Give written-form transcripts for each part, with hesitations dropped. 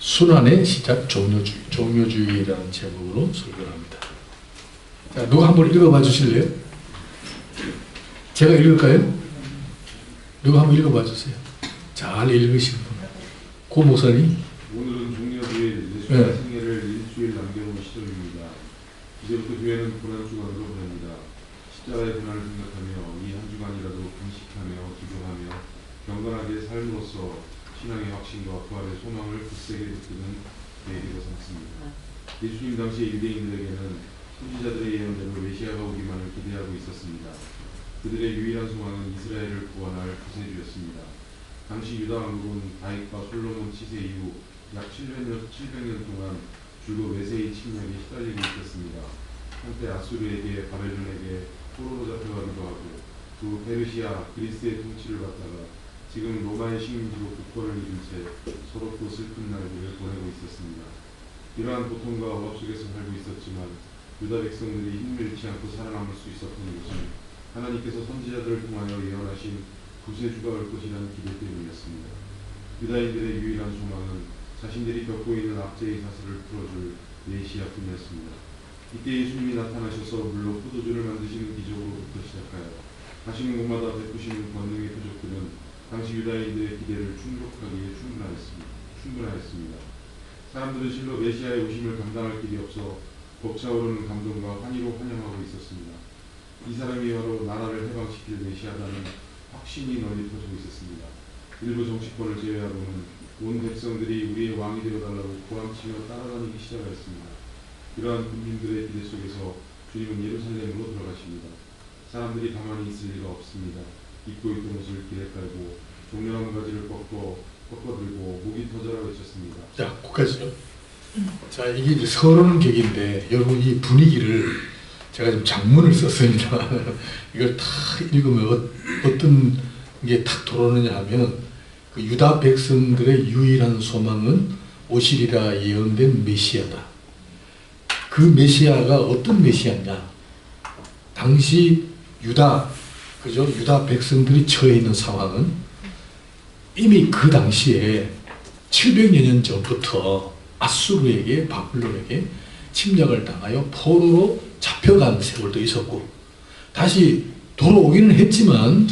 순환의 시작 종료주의, 종료주의라는 제목으로 설교를 합니다. 자, 누가 한번 읽어봐 주실래요? 제가 읽을까요? 누가 한번 읽어봐 주세요. 잘 읽으시는 분. 고 목사님. 오늘은 종료주일 예수의 생애를 일주일 남겨놓은 시점입니다. 이제부터 교회는 고난주간으로 보냅니다. 십자가의 고난을 생각하며 이 한 주간이라도 금식하며 기도하며 경건하게 삶으로써 신앙의 확신과 부활의 소망을 굳세게 붙드는 계기로 삼습니다. 예수님 당시 유대인들에게는 선지자들의 예언대로 메시아가 오기만을 기대하고 있었습니다. 그들의 유일한 소망은 이스라엘을 구원할 구세주였습니다. 당시 유다 왕국은 다윗과 솔로몬 치세 이후 약 700년 동안 줄곧 외세의 침략에 시달리고 있었습니다. 한때 아수르에게 바벨론에게 포로로 잡혀가기도 하고 또 페르시아, 그리스의 통치를 받다가 지금 로마의 식민지로 국권을 잃은 채 서럽고 슬픈 날들을 보내고 있었습니다. 이러한 고통과 억압 속에서 살고 있었지만 유다 백성들이 힘을 잃지 않고 살아남을 수 있었던 것은 하나님께서 선지자들을 통하여 예언하신 구세주가 올 것이라는 기대 때문이었습니다. 유다인들의 유일한 소망은 자신들이 겪고 있는 압제의 사슬을 풀어줄 메시아뿐이었습니다. 이때 예수님이 나타나셔서 물로 포도주를 만드시는 기적으로부터 시작하여 가시는 곳마다 베푸시는 권능의 표적들은 당시 유다인들의 기대를 충족하기에 충분하였습니다. 사람들은 실로 메시아의 오심을 감당할 길이 없어 벅차오르는 감동과 환희로 환영하고 있었습니다. 이 사람이 바로 나라를 해방시킬 메시아라는 확신이 널리 퍼지고 있었습니다. 일부 정치권을 제외하고는 온 백성들이 우리의 왕이 되어달라고 고함치며 따라다니기 시작하였습니다. 이러한 군민들의 기대 속에서 주님은 예루살렘으로 들어가십니다. 사람들이 가만히 있을 리가 없습니다. 입고 있던 옷을 길에 깔고 종려나무 가지를 꺾어들고 목이 터져라 외쳤습니다. 자, 거기까지요. 자, 이게 이제 서론 격인데 여러분 이 분위기를 제가 좀 장문을 썼습니다. 이걸 다 읽으면 어떤 게 탁 들어오느냐 하면 그 유다 백성들의 유일한 소망은 오시리라 예언된 메시아다. 그 메시아가 어떤 메시아냐? 당시 유다 백성들이 처해 있는 상황은 이미 그 당시에 700여 년 전부터 아수르에게 바벨론에게 침략을 당하여 포로로 잡혀간 세월도 있었고 다시 돌아오기는 했지만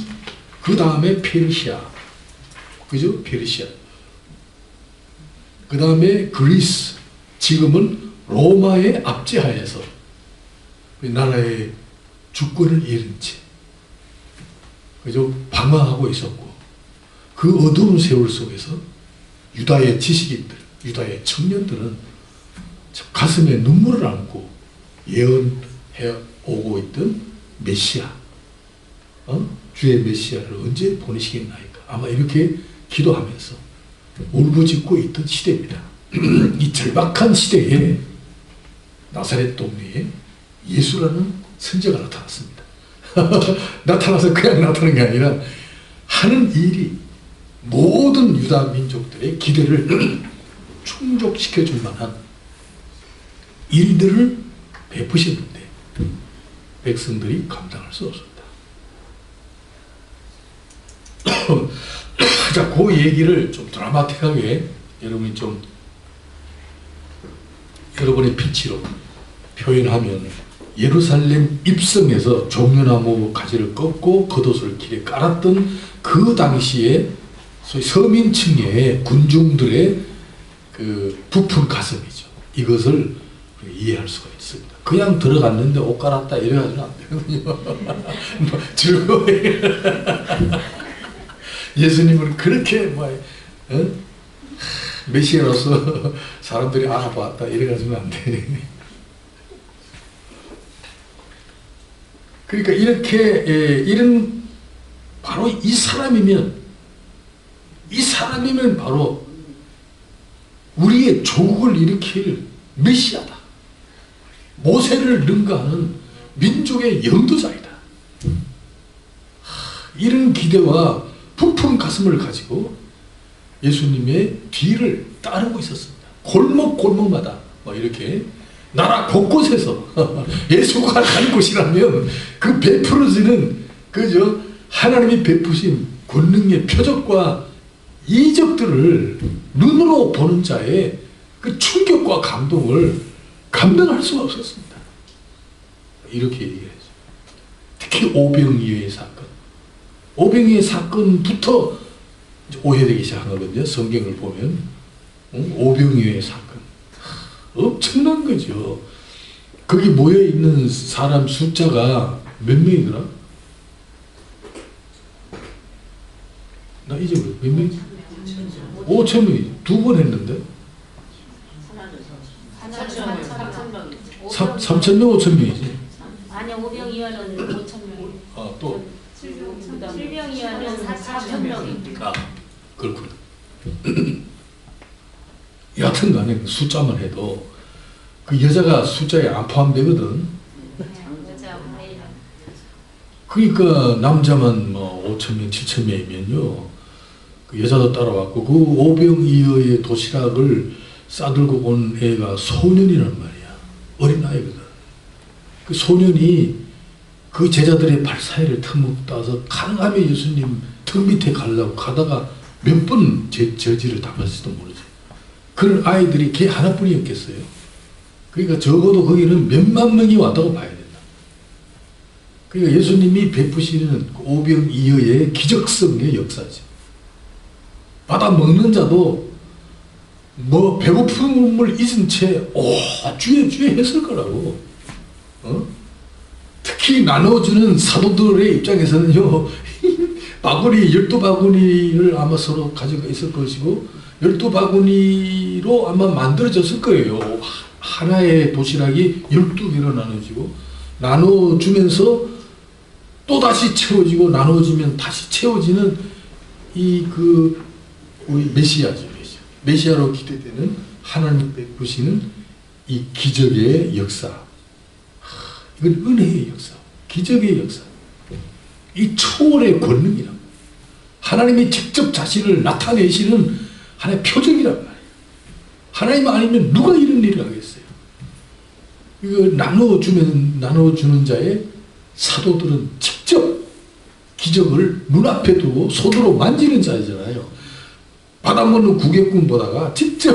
그 다음에 페르시아, 페르시아. 그 다음에 그리스, 지금은 로마의 압제하에서 나라의 주권을 잃은 채 방황하고 있었고 그 어두운 세월 속에서 유다의 지식인들, 유다의 청년들은 가슴에 눈물을 안고 예언해 오고 있던 메시아, 주의 메시아를 언제 보내시겠나이까 아마 이렇게 기도하면서 울부짖고 있던 시대입니다. 이 절박한 시대에 나사렛 동네에 예수라는 선지자가 나타났습니다. 나타나서 그냥 나타나는 게 아니라 하는 일이 모든 유다 민족들의 기대를 충족시켜줄 만한 일들을 베푸셨는데 백성들이 감당할 수 없습니다. 자, 그 얘기를 좀 드라마틱하게 여러분이 좀 여러분의 피치로 표현하면 예루살렘 입성에서 종려나무 가지를 꺾고 겉옷을 길에 깔았던 그 당시에 소위 서민층의 군중들의 그 부푼 가슴이죠. 이것을 이해할 수가 있습니다. 그냥 들어갔는데 옷 갈았다 이래가지고는 안 되거든요. 즐거워요. 예수님은 그렇게 메시아로서 사람들이 알아봤다 이래가지고는 안 돼. 그러니까 이렇게 이런 바로 이 사람이면 바로 우리의 조국을 일으킬 메시아다. 모세를 능가하는 민족의 영도자이다. 이런 기대와 부푼 가슴을 가지고 예수님의 뒤를 따르고 있었습니다. 골목골목마다 이렇게 나라 곳곳에서 예수가 가는 곳이라면 그 베풀어지는 하나님이 베푸신 권능의 표적과 이적들을 눈으로 보는 자의 그 충격과 감동을 감당할 수가 없었습니다. 이렇게 얘기해야죠. 특히 오병이어의 사건. 오병이어의 사건부터 오해되기 시작한 거거든요. 성경을 보면. 오병이어의 사건. 엄청난 거죠. 거기 모여있는 사람 숫자가 몇 명이더라? 나 잊어버려. 몇 명? 5천 명이지. 2번 했는데? 3천 명, 5천 명이지. 아니 5병 이하는 5천 명. 아, 또? 7병 이하는 4천 명. 아, 그렇구나. 여하튼 간에 그 숫자만 해도 그 여자가 숫자에 안 포함되거든. 그러니까 남자만 뭐 5천 명, 7천 명이면요. 그 여자도 따라왔고 그 오병이어의 도시락을 싸들고 온 애가 소년이란 말이야. 어린아이거든. 그 소년이 그 제자들의 발 사이를 틈을 따서 가능하면 예수님 턱 밑에 가려고 가다가 몇 번 저지를 당했을지도 모르지. 그런 아이들이 걔 하나뿐이었겠어요. 그러니까 적어도 거기는 몇만 명이 왔다고 봐야 된다. 그러니까 예수님이 베푸시는 오병이어의 기적성의 역사죠. 받아 먹는 자도 뭐 배고픔을 잊은 채 주여 주여 했을 거라고. 특히 나눠주는 사도들의 입장에서는요. 바구니 12바구니를 아마 서로 가지고 있을 것이고 12바구니로 아마 만들어졌을 거예요. 하나의 도시락이 12개로 나눠지고 나눠주면서 또다시 채워지고 나눠지면 다시 채워지는 우리 메시아죠. 메시아로 기대되는 하나님 베푸시는 이 기적의 역사. 이건 은혜의 역사, 기적의 역사. 이 초월의 권능이라. 하나님이 직접 자신을 나타내시는 하나의 표적이란 말이에요. 하나님 아니면 누가 이런 일을 하겠어요? 이거 나눠주는 자의 사도들은 직접 기적을 눈앞에 두고 손으로 만지는 자잖아요. 받아먹는 구객꾼 보다가 직접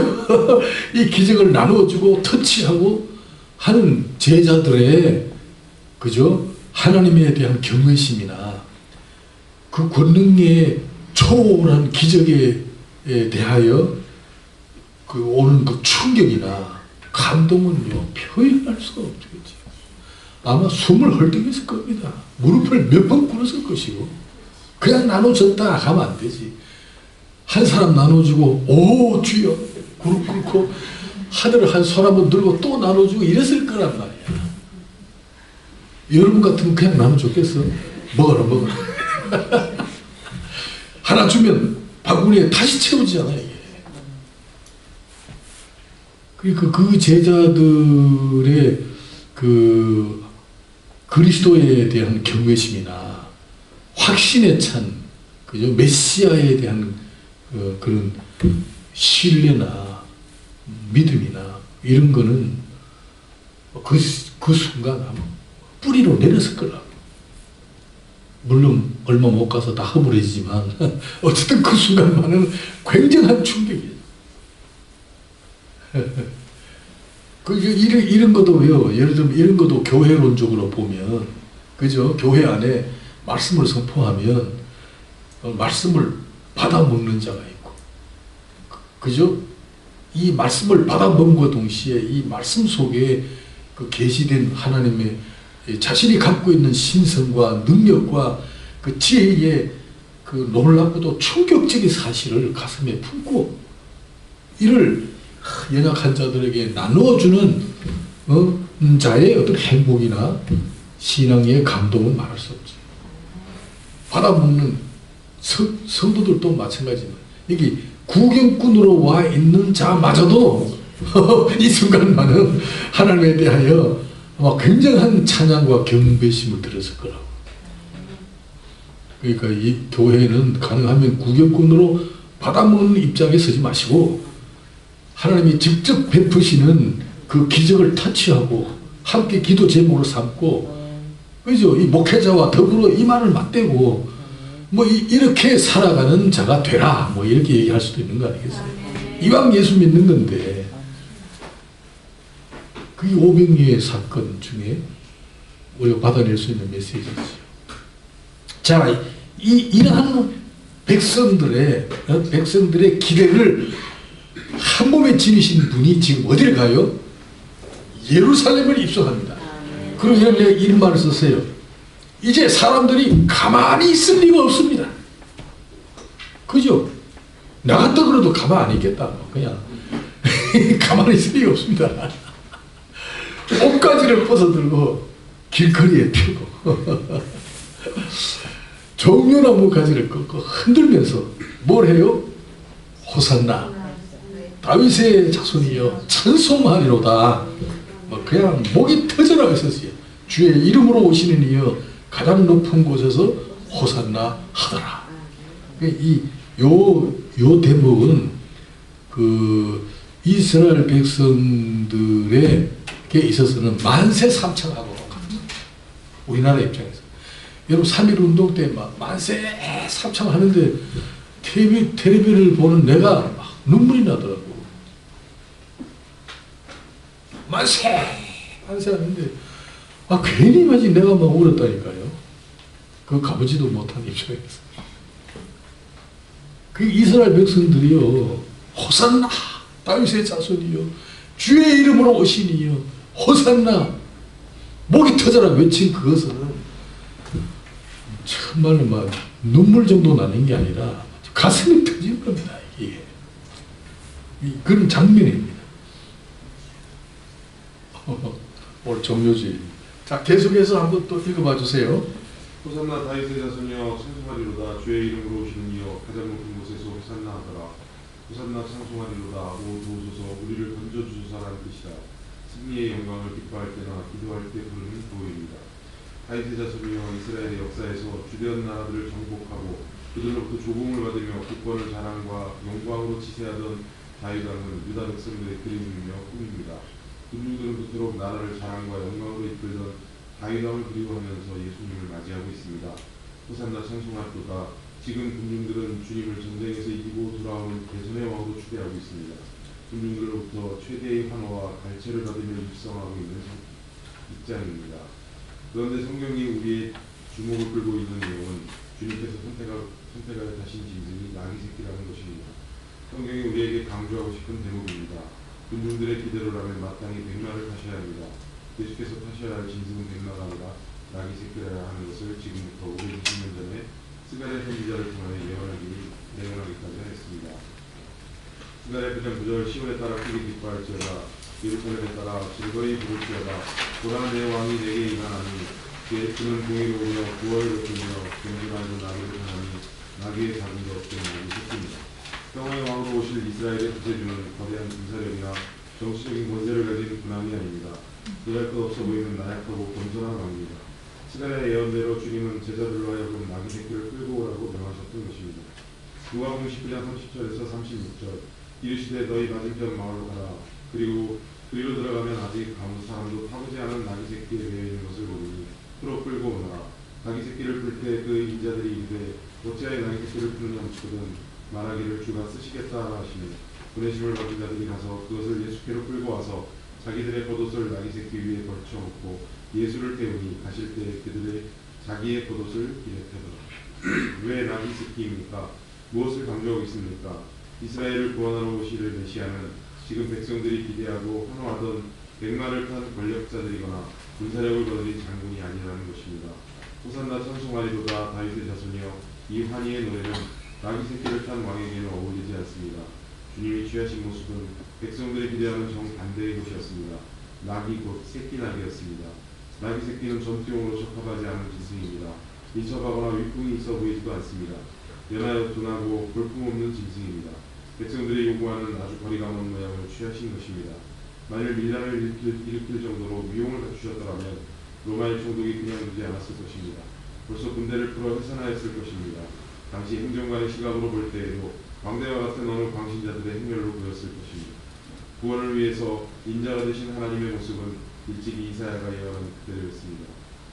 이 기적을 나눠주고 터치하고 하는 제자들의 그죠? 하나님에 대한 경외심이나 그 권능의 초월한 기적에 대하여 그 오는 그 충격이나 감동은요 표현할 수가 없죠. 아마 숨을 헐떡였을 겁니다. 무릎을 몇 번 꿇었을 것이고 그냥 나눠줬다 하면 안 되지. 한 사람 나눠주고 오 주여 무릎 꿇고 하늘을 한 손 한번 들고 또 나눠주고 이랬을 거란 말이야. 여러분 같으면 그냥 나눠줬겠어? 먹어라 먹어라. 하나 주면 바구니에 다시 채우지잖아요. 이게. 그러니까 그 제자들의 그 그리스도에 대한 경외심이나 확신에 찬 그죠? 메시아에 대한 그런 신뢰나 믿음이나 이런 거는 그 순간 아마 뿌리로 내렸을 거라고. 물론 얼마 못 가서 다 허물어지지만 어쨌든 그 순간만은 굉장한 충격이에요. 이런 것도요. 예를 들면 이런 것도 교회론적으로 보면 그죠? 교회 안에 말씀을 선포하면 말씀을 받아 먹는 자가 있고 그죠? 이 말씀을 받아 먹음과 동시에 이 말씀 속에 그 계시된 하나님의 자신이 갖고 있는 신성과 능력과 그 지혜의 그 놀랍고도 충격적인 사실을 가슴에 품고 이를 연약한 자들에게 나누어주는 자의 어떤 행복이나 신앙의 감동은 말할 수 없지. 받아먹는 성도들도 마찬가지입니다. 여기 구경꾼으로 와 있는 자마저도 이 순간만은 하나님에 대하여 아마 굉장한 찬양과 경배심을 들었을 거라고. 그러니까 이 교회는 가능하면 구경꾼으로 받아먹는 입장에 서지 마시고 하나님이 직접 베푸시는 그 기적을 터치하고 함께 기도 제목으로 삼고 그죠? 이 목회자와 더불어 이 말을 맞대고 뭐 이렇게 살아가는 자가 되라 뭐 이렇게 얘기할 수도 있는 거 아니겠어요? 이왕 예수 믿는 건데 그게 오병이의 사건 중에 우리가 받아낼 수 있는 메시지죠. 자, 이러한 백성들의 기대를 한 몸에 지니신 분이 지금 어디를 가요? 예루살렘을 입성합니다. 그리고 이런 말을 썼어요. 이제 사람들이 가만히 있을 리가 없습니다. 그죠? 나 같다 그래도 가만 안 있겠다. 그냥 가만히 있을 리가 없습니다. 옷가지를 벗어들고 길거리에 펴고 종려나무 가지를 꺾고 흔들면서 뭘 해요? 호산나 다윗의 자손이여 찬송하리로다. 그냥 목이 터져나가 있었어요. 주의 이름으로 오시는 이여 가장 높은 곳에서 호산나 하더라. 요 대목은 그 이스라엘 백성들에게 있어서는 만세 삼창하고 같습니다. 우리나라 입장에서. 여러분 3.1 운동 때 막 만세 삼창하는데 텔레비를 보는 내가 막 눈물이 나더라고. 만세 하는데 괜히 마치 내가 막 울었다니까요. 그거 가보지도 못한 입장에서. 그 이스라엘 백성들이요, 호산나 다윗의 자손이요 주의 이름으로 오시니요 호산나 목이 터져라 외친 그것은 정말로 막 눈물 정도 나는 게 아니라 가슴이 터지는 겁니다. 이게 그런 장면입니다. 오늘 종료주일. 자, 계속해서 한번 또 읽어봐 주세요. 호산나 다윗의 자손이여 찬송하리로다. 주의 이름으로 오시는 이여 가장 높은 곳에서 호산나 하더라. 호산나 찬송하리로다. 오 도우소서 우리를 건져주소서라는 뜻이다. 승리의 영광을 기뻐할 때나 기도할 때 부르는 도입니다. 다윗의 자손이여 이스라엘의 역사에서 주변 나라들을 정복하고 그들로부터 조공을 받으며 국권을 자랑과 영광으로 지새하던 다윗 왕은 유다 백성들의 그림이며 꿈입니다. 군중들은 그토록 나라를 자랑과 영광으로 이끌던 다윗 왕을 그리워하면서 예수님을 맞이하고 있습니다. 호산나 찬송할도다. 지금 군중들은 주님을 전쟁에서 이기고 돌아오는 대선의 왕으로 추대하고 있습니다. 군중들로부터 최대의 환호와 갈채를 받으며 입성하고 있는 입장입니다. 그런데 성경이 우리의 주목을 끌고 있는 내용은 주님께서 선택하여 다신 짐승이 나귀 새끼라는 것입니다. 성경이 우리에게 강조하고 싶은 대목입니다. 군중들의 기대로 라면 마땅히 백마를 타셔야 합니다. 예수께서 타셔야 할 짐승은 백마가 아니라 나귀 새끼라 하는 것을 지금부터 520년 전에 스가랴 선지자를 통하여 예언하기까지 했습니다. 스가랴 9장 9절 시온에 따라 크게 기뻐할지어다 예루살렘에 따라 즐거이 부를지어다 보라 내 왕이 내게 임하나니 그는 공의로우며 구원을 베푸며 견고하는 나귀를 하나니 나귀의 작은 것 때문에 새끼입니다. 평화의 왕으로 오실 이스라엘의 구세주는 거대한 군사력이나 정치적인 권세를 가진 군함이 아닙니다. 그럴 것 없어 보이는 나약하고 겸손한 왕입니다. 스가랴의 예언대로 주님은 제자들로 하여금 나귀 새끼를 끌고 오라고 명하셨던 것입니다. 누가복음 19장 30절에서 36절 이르시되 너희 맞은편 마을로 가라. 그리고 그리로 들어가면 아직 아무 사람도 타보지 않은 나귀 새끼에 매여 있는 것을 보니 풀어 끌고 오너라. 나귀 새끼를 풀 때 그 인자들이 이르되 어찌하여 나귀 새끼를 푸느냐 묻거든 말하기를 주가 쓰시겠다 하시니 보내심을 받은 자들이 가서 그것을 예수께로 끌고 와서 자기들의 겉옷을 나귀 새끼 위에 걸쳐놓고 예수를 태우니 가실 때 그들의 자기의 겉옷을 이래 태우더라. 왜 나귀 새끼입니까? 무엇을 강조하고 있습니까? 이스라엘을 구원하러 오실 메시아는 지금 백성들이 기대하고 환호하던 백마를 탄 권력자들이거나 군사력을 거느린 장군이 아니라는 것입니다. 호산나 찬송하리로다 다윗의 자손이여 이 환희의 노래는 나귀 새끼를 탄 왕에게는 어울리지 않습니다. 주님이 취하신 모습은 백성들이 기대하는 정반대의 것이었습니다. 나귀 곧 새끼 나귀였습니다. 나귀 새끼는 전투용으로 적합하지 않은 짐승입니다. 민첩하거나 윗궁이 있어 보이지도 않습니다. 연하여 둔하고 볼품없는 짐승입니다. 백성들이 요구하는 아주 거리가 먼 모양을 취하신 것입니다. 만일 밀란을 일으킬 정도로 위용을 갖추셨더라면 로마의 총독이 그냥 두지 않았을 것입니다. 벌써 군대를 풀어 해산하였을 것입니다. 당시 행정관의 시각으로 볼 때에도 왕대와 같은 어느 광신자들의 행렬로 보였을 것입니다. 구원을 위해서 인자가 되신 하나님의 모습은 일찍이 이사야가 예언한 그대로였습니다.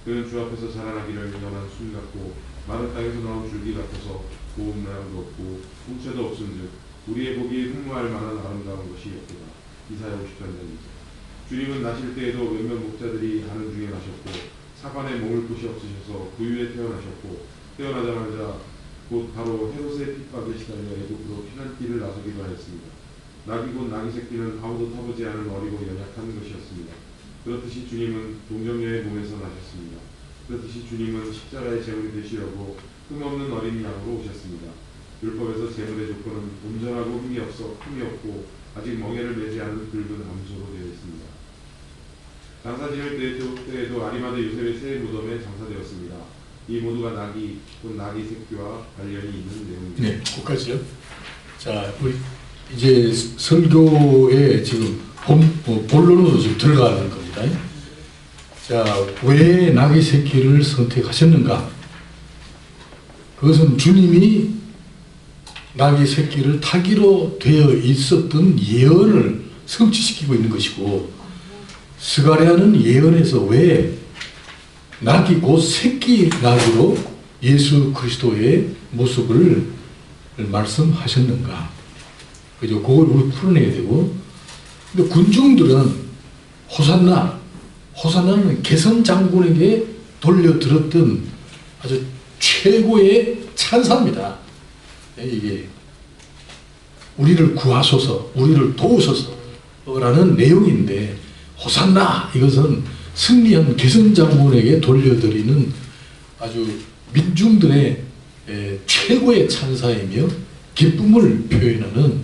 그는 주 앞에서 자라나기를 연한 순 같고 마른 땅에서 나온 줄기 같아서 고운 모양도 없고 홍채도 없은즉 우리의 보기에 흠모할 만한 아름다운 것이 없도다. 이사야 53장입니다. 주님은 나실 때에도 몇몇 목자들이 가는 중에 나셨고 사관에 머물 곳이 없으셔서 구유에 태어나셨고 태어나자마자 곧 바로 헤롯의 핍박에 시달려 애굽으로 피난길을 나서기도 하였습니다. 낙이 곧 낙이 새끼는 아무도 타보지 않은 어리고 연약한 것이었습니다. 그렇듯이 주님은 동정녀의 몸에서 나셨습니다. 그렇듯이 주님은 십자가의 제물이 되시려고 흠없는 어린 양으로 오셨습니다. 율법에서 제물의 조건은 온전하고 흠이 없고 아직 멍에를 매지 않은 붉은 암소로 되어 있습니다. 장사 지을 때에도 아리마다 요셉의 새 무덤에 장사되었습니다. 이 모두가 곧 낙이 새끼와 관련이 있는 내용입니다. 네, 거기까지요. 자, 우리 이제 설교에 지금 본론으로 좀 들어가는 겁니다. 자, 왜 낙이 새끼를 선택하셨는가? 그것은 주님이 낙이 새끼를 타기로 되어 있었던 예언을 성취시키고 있는 것이고, 스가랴는 예언에서 왜 낙이 곧 새끼 낙으로 예수 그리스도의 모습을 말씀하셨는가? 그죠? 그걸 우리 풀어내야 되고, 근데 군중들은 호산나는 개선 장군에게 돌려들었던 아주 최고의 찬사입니다. 이게 우리를 구하소서, 우리를 도우소서라는 내용인데, 호산나 이것은 승리한 개선 장군에게 돌려드리는 아주 민중들의 최고의 찬사이며 기쁨을 표현하는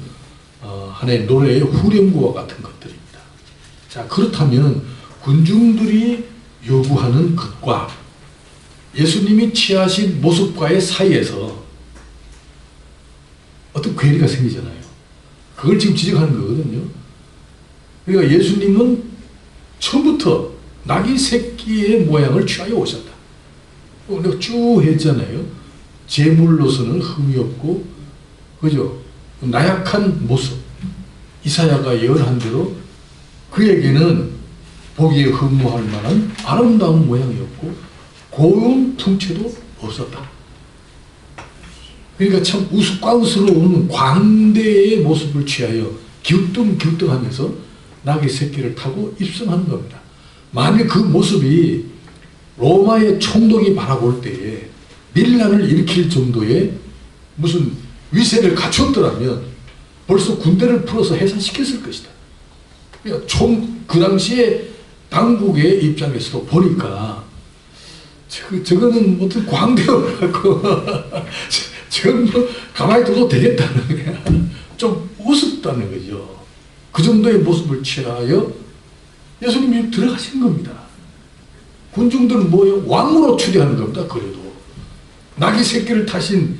하나의 노래의 후렴구와 같은 것들입니다. 자, 그렇다면 군중들이 요구하는 것과 예수님이 취하신 모습과의 사이에서 어떤 괴리가 생기잖아요. 그걸 지금 지적하는 거거든요. 그러니까 예수님은 처음부터 낙이 새끼의 모양을 취하여 오셨다. 내가 쭉 했잖아요. 제물로서는 흠이 없고, 그죠? 나약한 모습. 이사야가 예언한 대로 그에게는 보기에 흠모할 만한 아름다운 모양이었고, 고운 풍채도 없었다. 그러니까 참 우스꽝스러운 광대의 모습을 취하여 기우뚱기우뚱하면서 낙의 새끼를 타고 입성하는 겁니다. 만약 그 모습이 로마의 총독이 바라볼 때에 밀란을 일으킬 정도의 무슨 위세를 갖췄더라면 벌써 군대를 풀어서 해산시켰을 것이다. 그러니까 그 당시에 당국의 입장에서도 보니까 저거는 어떤 광대어라고 저건 뭐 가만히 둬도 되겠다는 거야. 좀 우습다는 거죠. 그 정도의 모습을 취하여 예수님이 들어가신 겁니다. 군중들은 뭐예요? 왕으로 추대하는 겁니다. 그래도 낙이 새끼를 타신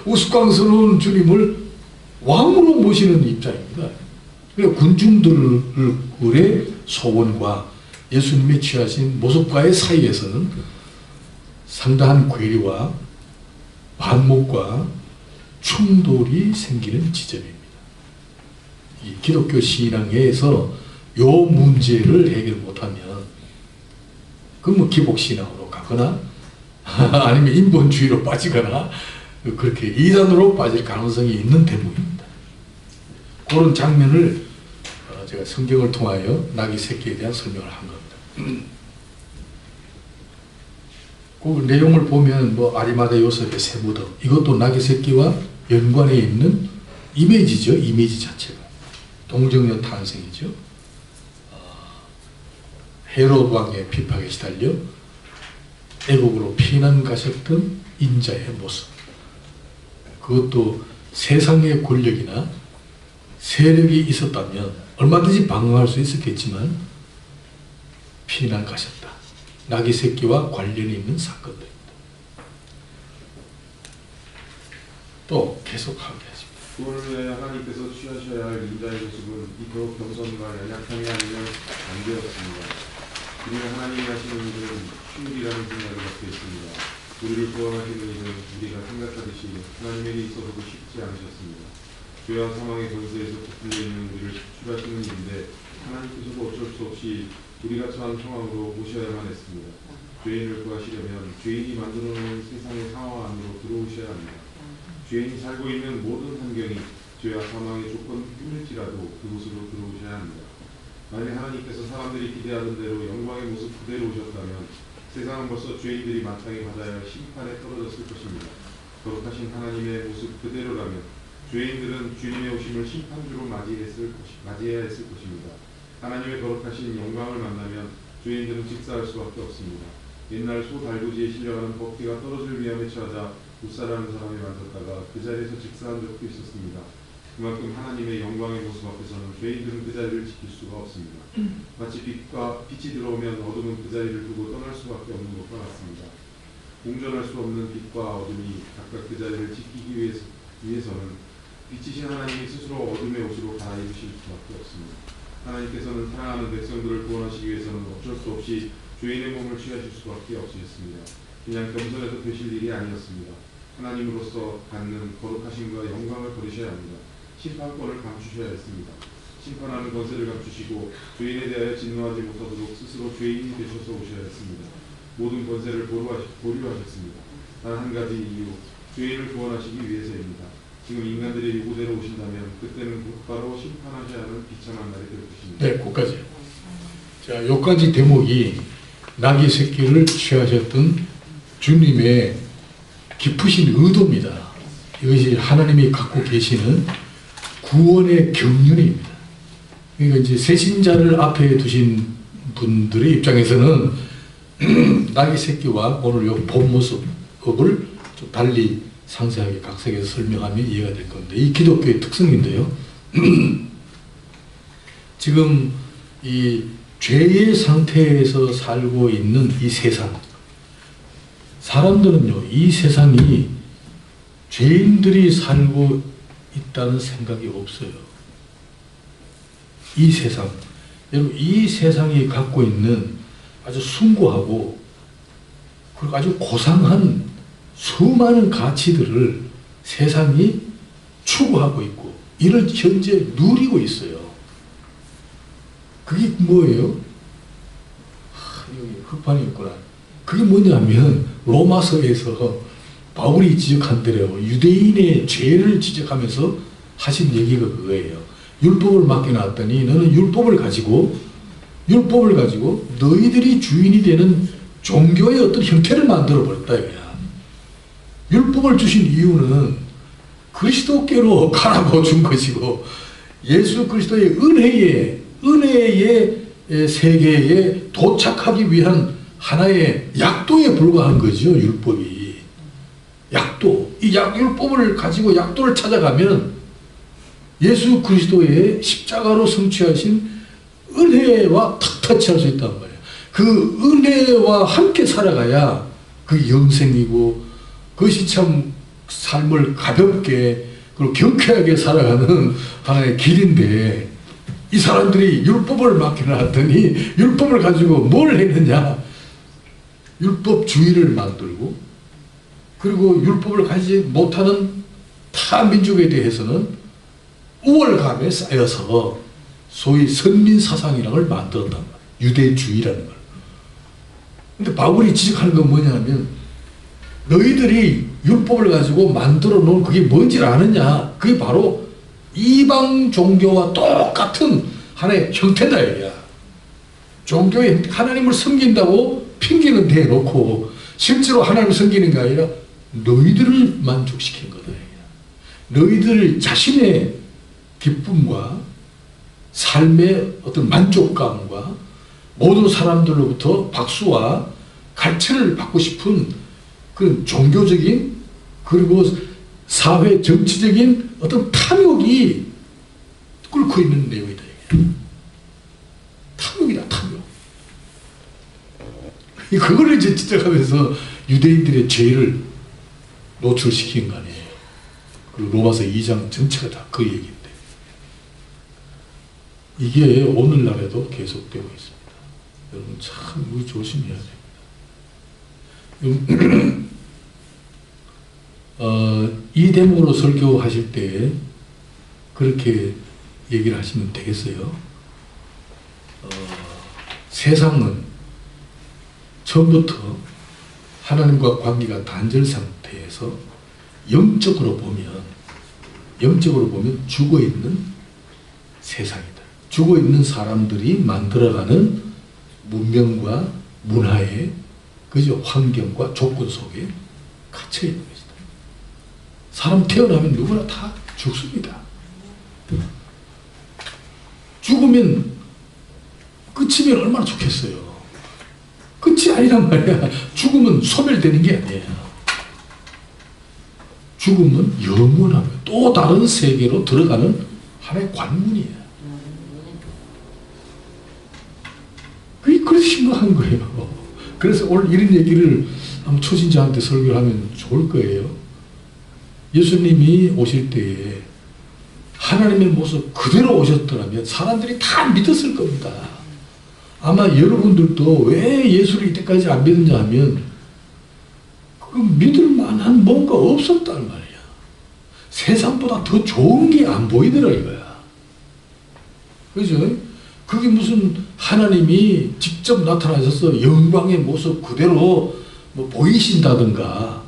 우스꽝스러운 주님을 왕으로 모시는 입장입니다. 그래서 군중들의 소원과 예수님이 취하신 모습과의 사이에서는 상당한 괴리와 반목과 충돌이 생기는 지점입니다. 이 기독교 신앙에서 요 문제를 해결 못하면 그럼 기복신앙으로 가거나 아니면 인본주의로 빠지거나 그렇게 이단으로 빠질 가능성이 있는 대목입니다. 그런 장면을 제가 성경을 통하여 낙이 새끼에 대한 설명을 한 겁니다. 그 내용을 보면 뭐 아리마다 요셉의 새 무덤, 이것도 낙이 새끼와 연관해 있는 이미지죠. 이미지 자체가 동정녀 탄생이죠. 헤롯 왕의 핍박에 시달려 애국으로 피난 가셨던 인자의 모습, 그것도 세상의 권력이나 세력이 있었다면 얼마든지 방어할 수 있었겠지만 피난 가셨다. 낙이 새끼와 관련이 있는 사건들입니다. 또 계속하게 하십니다. 그걸 위해 하나님께서 취하셔야 할 인자의 모습은 이토록 겸손과 연약함이 아니면 안 되었습니다. 우리는 하나님이 하시는 일은 쉬운 일이라는 생각을 갖고 있습니다. 우리를 구원하시는 일은 우리가 생각하듯이 하나님에게 있어서도 쉽지 않으셨습니다. 죄와 사망의 권세에서 붙들려 있는 우리를 구출하시는 일인데 하나님께서도 어쩔 수 없이 우리가 처한 상황으로 오셔야만 했습니다. 죄인을 구하시려면 죄인이 만들어놓은 세상의 상황 안으로 들어오셔야 합니다. 죄인이 살고 있는 모든 환경이 죄와 사망의 조건뿐일지라도 그곳으로 들어오셔야 합니다. 만약 하나님께서 사람들이 기대하던 대로 영광의 모습 그대로 오셨다면 세상은 벌써 죄인들이 마땅히 받아야 할 심판에 떨어졌을 것입니다. 거룩하신 하나님의 모습 그대로라면 죄인들은 주님의 오심을 심판주로 맞이해야 했을 것입니다. 하나님의 거룩하신 영광을 만나면 죄인들은 직사할 수밖에 없습니다. 옛날 소 달구지에 실려가는 법기가 떨어질 위험에 처하자 굿사라는 사람이 만졌다가 그 자리에서 직사한 적도 있었습니다. 그만큼 하나님의 영광의 모습 앞에서는 죄인들은 그 자리를 지킬 수가 없습니다. 마치 빛이 들어오면 어둠은 그 자리를 두고 떠날 수밖에 없는 것과 같습니다. 공존할 수 없는 빛과 어둠이 각각 그 자리를 지키기 위해서는 빛이신 하나님이 스스로 어둠의 옷으로 갈아입으실 수밖에 없습니다. 하나님께서는 사랑하는 백성들을 구원하시기 위해서는 어쩔 수 없이 죄인의 몸을 취하실 수밖에 없으셨습니다. 그냥 겸손해서 되실 일이 아니었습니다. 하나님으로서 갖는 거룩하심과 영광을 버리셔야 합니다. 심판권을 감추셔야 했습니다. 심판하는 권세를 감추시고 죄인에 대하여 진노하지 못하도록 스스로 죄인이 되셔서 오셔야 했습니다. 모든 권세를 보류하셨습니다. 단 한 가지 이유, 죄인을 구원하시기 위해서입니다. 지금 인간들의 요구대로 오신다면 그때는 곧바로 심판하셔야 하는 비참한 날이 될 것입니다. 네, 거기까지. 자, 여기까지 대목이 나귀 새끼를 취하셨던 주님의 깊으신 의도입니다. 이것이 하나님이 갖고 계시는 구원의 경륜입니다. 그러니까 이제 새신자를 앞에 두신 분들의 입장에서는 나귀 새끼와 오늘 요 본 모습을 좀 달리 상세하게 각색해서 설명하면 이해가 될 건데, 이 기독교의 특성인데요. 지금 이 죄의 상태에서 살고 있는 이 세상, 사람들은요, 이 세상이 죄인들이 살고 있다는 생각이 없어요. 이 세상, 여러분, 이 세상이 갖고 있는 아주 숭고하고 그리고 아주 고상한 수많은 가치들을 세상이 추구하고 있고 이를 현재 누리고 있어요. 그게 뭐예요? 여기 흑판이 있구나. 그게 뭐냐면 로마서에서 바울이 지적한 대로 유대인의 죄를 지적하면서 하신 얘기가 그거예요. 율법을 맡겨놨더니 너는 율법을 가지고 너희들이 주인이 되는 종교의 어떤 형태를 만들어 버렸다 이거야. 율법을 주신 이유는 그리스도께로 가라고 준 것이고 예수 그리스도의 은혜의 세계에 도착하기 위한 하나의 약도에 불과한 거죠. 율법이. 약도. 이 율법을 가지고 약도를 찾아가면 예수 그리스도의 십자가로 성취하신 은혜와 탁 터치할 수 있단 말이에요. 그 은혜와 함께 살아가야 그 영생이고 그것이 참 삶을 가볍게 그리고 경쾌하게 살아가는 하나의 길인데, 이 사람들이 율법을 맡겨놨더니 율법을 가지고 뭘 했느냐? 율법주의를 만들고, 그리고 율법을 가지지 못하는 타 민족에 대해서는 우월감에 쌓여서 소위 선민사상이라는 걸 만들었단 말이에요. 유대주의라는 걸. 근데 바울이 지적하는 건 뭐냐면, 너희들이 율법을 가지고 만들어 놓은 그게 뭔지 아느냐? 그게 바로 이방 종교와 똑같은 하나의 형태다 이거야. 종교에 하나님을 섬긴다고 핑계는 대놓고 실제로 하나님을 섬기는 게 아니라 너희들을 만족시킨 거다 이거야. 너희들 자신의 기쁨과 삶의 어떤 만족감과 모든 사람들로부터 박수와 갈채를 받고 싶은 그런 종교적인 그리고 사회 정치적인 어떤 탐욕이 끓고 있는 내용이다. 탐욕이다, 탐욕. 그거를 이제 지적하면서 유대인들의 죄를 노출시킨 거 아니에요. 그리고 로마서 2장 전체가 다 그 얘기인데. 이게 오늘날에도 계속되고 있습니다. 여러분 참 우리 조심해야 됩니다. 이 대목으로 설교하실 때 그렇게 얘기를 하시면 되겠어요. 세상은 처음부터 하나님과 관계가 단절 상태에서 영적으로 보면 영적으로 보면 죽어있는 세상이다. 죽어있는 사람들이 만들어가는 문명과 문화의 그죠? 환경과 조건 속에 갇혀있는 것이다. 사람 태어나면 누구나 다 죽습니다. 죽으면 끝이면 얼마나 좋겠어요. 끝이 아니란 말이야. 죽으면 소멸되는 게 아니에요. 죽음은 영원하며 또 다른 세계로 들어가는 하나의 관문이에요. 그래서 심각한 거예요. 그래서 오늘 이런 얘기를 한번 초신자한테 설교를 하면 좋을 거예요. 예수님이 오실 때에 하나님의 모습 그대로 오셨더라면 사람들이 다 믿었을 겁니다. 아마 여러분들도 왜 예수를 이때까지 안 믿었냐 하면 그 믿을 만한 뭔가 없었단 말이야. 세상보다 더 좋은 게 안 보이더라 이거야. 그죠? 그게 무슨 하나님이 직접 나타나셔서 영광의 모습 그대로 뭐 보이신다든가,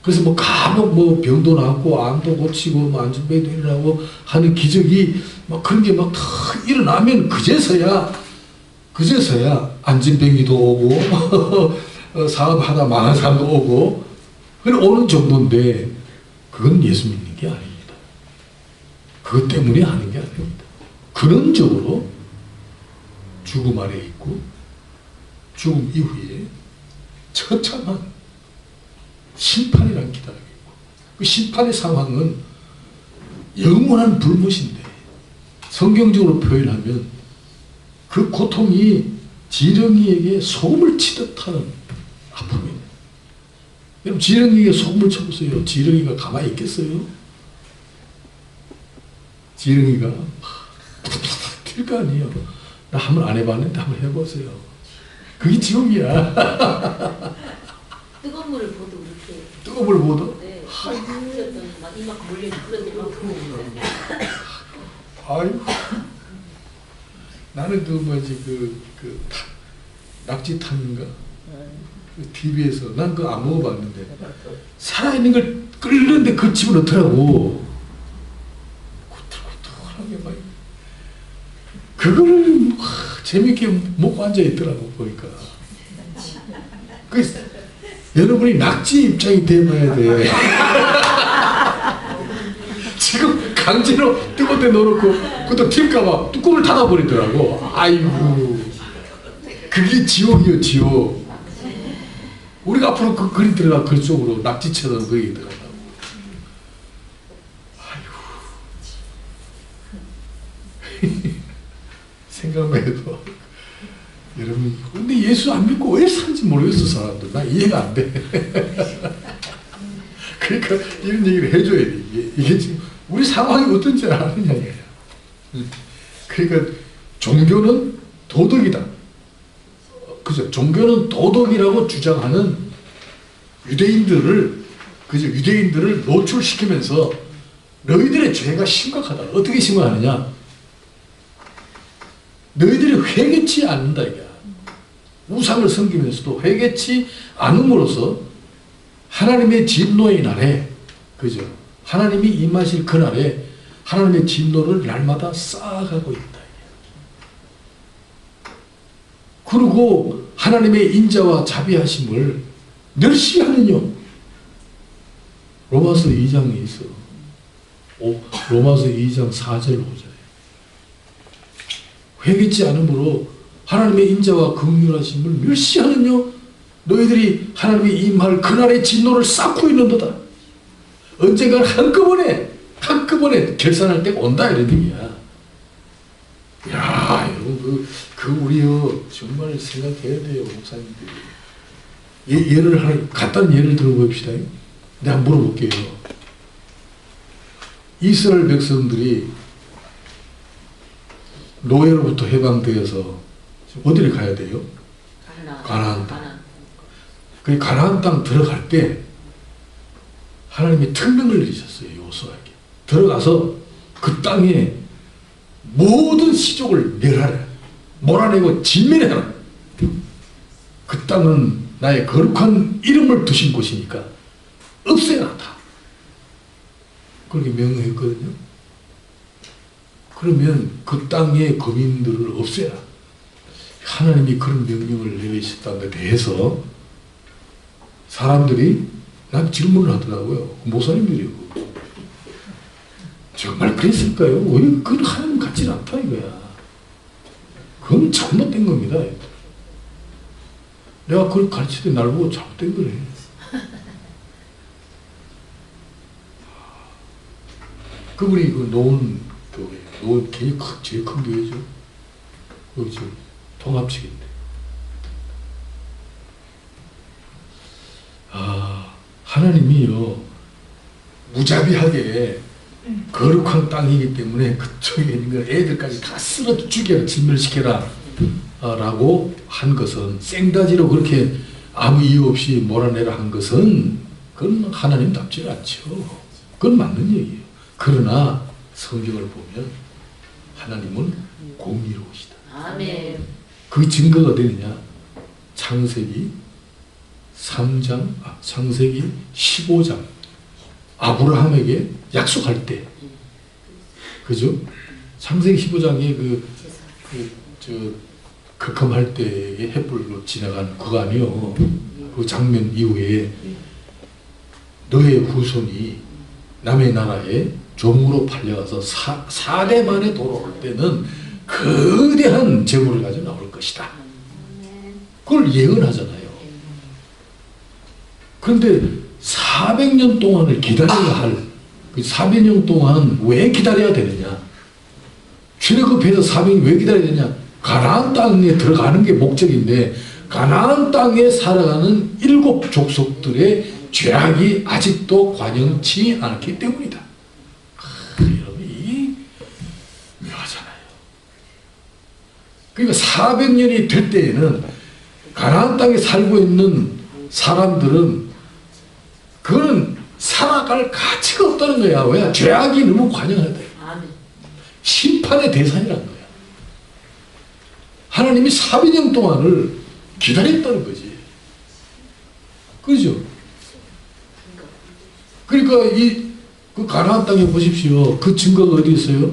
그래서 뭐 간혹 뭐 병도 낫고 암도 고치고 뭐 안진병도 일어나고 하는 기적이 막 그런 게 막 다 일어나면 그제서야 안진병이도 오고 사업하다 망한 사람도 오고 그래 오는 정도인데 그건 예수 믿는 게 아닙니다. 그것 때문에 하는 게 아닙니다. 근원적으로 죽음 아래 있고 죽음 이후에 처참한 심판이란 기다리고 있고 그 심판의 상황은 영원한 불못인데 성경적으로 표현하면 그 고통이 지렁이에게 소금을 치듯 하는 아픔이에요. 여러분 지렁이에게 소금을 쳐보세요. 지렁이가 가만히 있겠어요? 지렁이가 튈 거 아니에요. 나 한번 안 해봤는데 한번 해보세요. 그게 지옥이야. 뜨거운 물을 보도 그렇게. 뜨거운 물 보도? 네. 막 이만큼 몰리는 그런 막 아유. 나는 그 뭐지 낙지 탕인가? 그 TV에서 난 그거 안 먹어봤는데 살아있는 걸 끓는데 그 집을 넣더라고. 고틀고틀하게 막 그거를 재밌게 먹고 앉아 있더라고 보니까. 그래서 여러분이 낙지 입장이 돼봐야 돼. 지금 강제로 뜨거운 데 넣어놓고 그것도 튈까봐 뚜껑을 닫아버리더라고. 아이고 그게 지옥이요 지옥. 우리가 앞으로 그리 들어가 그쪽으로 낙지처럼 거기 들어간다고. 아이고 생각만 해도 여러분 근데 예수 안 믿고 왜 사는지 모르겠어 사람들. 나 이해가 안 돼. 그러니까 이런 얘기를 해줘야 돼. 이게 지금 우리 상황이 어떤지 아느냐 이거야. 그러니까 종교는 도덕이다. 그죠? 종교는 도덕이라고 주장하는 유대인들을 노출시키면서 너희들의 죄가 심각하다. 어떻게 심각하느냐? 너희들이 회개치 않는다 이거야. 우상을 섬기면서도 회개치 않음으로써 하나님의 진노의 날에, 그죠? 하나님이 임하실 그날에 하나님의 진노를 날마다 쌓아가고 있다. 그리고 하나님의 인자와 자비하심을 멸시하느뇨. 로마서 2장에 있어. 로마서 2장 4절 5절에 회개치 않음으로 하나님의 인자와 긍휼하심을 멸시하느뇨. 너희들이 하나님이 임할 그날의 진노를 쌓고 있는도다. 언젠가 한꺼번에 결산할 때가 온다 이런 얘기야. 야, 여러분 우리요 정말 생각해야 돼요 목사님들이. 간단한 예를 들어봅시다. 내가 물어볼게요. 이스라엘 백성들이 노예로부터 해방되어서 어디를 가야 돼요? 가나안 땅. 그 가나안 땅 들어갈 때 하나님이 특명을 내리셨어요. 요수아에게. 들어가서 그 땅에 모든 시족을 멸하라. 몰아내고 진멸해라. 그 땅은 나의 거룩한 이름을 두신 곳이니까 없애라 다. 그렇게 명령했거든요. 그러면 그 땅의 거민들을 없애라. 하나님이 그런 명령을 내리셨다는 데 대해서 사람들이 난 질문을 하더라고요. 목사님들이요. 정말 그랬을까요? 왜 그건 하나님 같지는 않다 이거야. 그건 잘못된 겁니다. 내가 그걸 가르칠 때 날 보고 잘못된 거네. 그분이 그 노원 교회, 노원 굉장히 제일 큰 교회죠. 여기 지금 통합식인데. 하나님이요, 무자비하게 거룩한 땅이기 때문에 그쪽에 있는 애들까지 다 쓸어 죽여라, 진멸시켜라 라고 한 것은, 생다지로 그렇게 아무 이유 없이 몰아내라 한 것은 그건 하나님답지 않죠. 그건 맞는 얘기예요. 그러나 성경을 보면 하나님은 공의로우시다. 아멘. 그 증거가 되느냐? 창세기 15장 아브라함에게 약속할 때, 그죠? 창세기 15장에 극험할 때의 횃불로 지나간 구간이요. 그 장면 이후에 너의 후손이 남의 나라에 종으로 팔려가서 4대 만에 돌아올 때는 거대한 재물을 가지고 나올 것이다. 그걸 예언하잖아요. 그런데 400년 동안을 기다려야 할, 그 400년 동안 왜 기다려야 되느냐? 출애굽해서 400년 왜 기다려야 되냐? 가나안 땅에 들어가는 게 목적인데, 가나안 땅에 살아가는 7 족속들의 죄악이 아직도 관영치 않기 때문이다. 여러분, 이 묘하잖아요. 그러니까 400년이 될 때에는 가나안 땅에 살고 있는 사람들은 그거는 살아갈 가치가 없다는 거야. 왜? 죄악이 너무 관영하다. 심판의 대상이라는 거야. 하나님이 400년 동안을 기다렸다는 거지. 그죠? 그러니까 그 가나안 땅에 보십시오. 그 증거가 어디 있어요?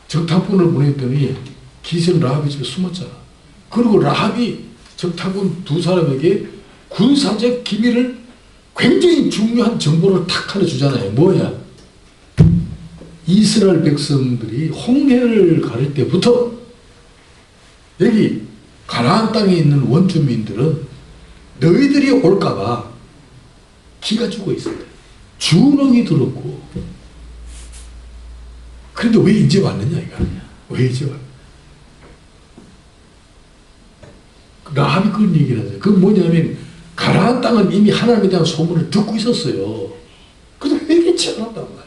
적탐꾼을 보냈더니 기생 라합이 집에 숨었잖아. 그리고 라합이 적탐꾼 2사람에게 군사적 기밀을, 굉장히 중요한 정보를 탁 하나 주잖아요. 뭐야? 이스라엘 백성들이 홍해를 가를 때부터 여기 가나안 땅에 있는 원주민들은 너희들이 올까봐 기가 죽어 있었대. 주눅이 들었고. 그런데 왜 이제 왔느냐 이거 아니야. 왜 이제 왔냐. 라합이 그런 얘기를 하죠. 그건 뭐냐면 가나안 땅은 이미 하나님에 대한 소문을 듣고 있었어요. 그래서 회개치 않았단 말이에요.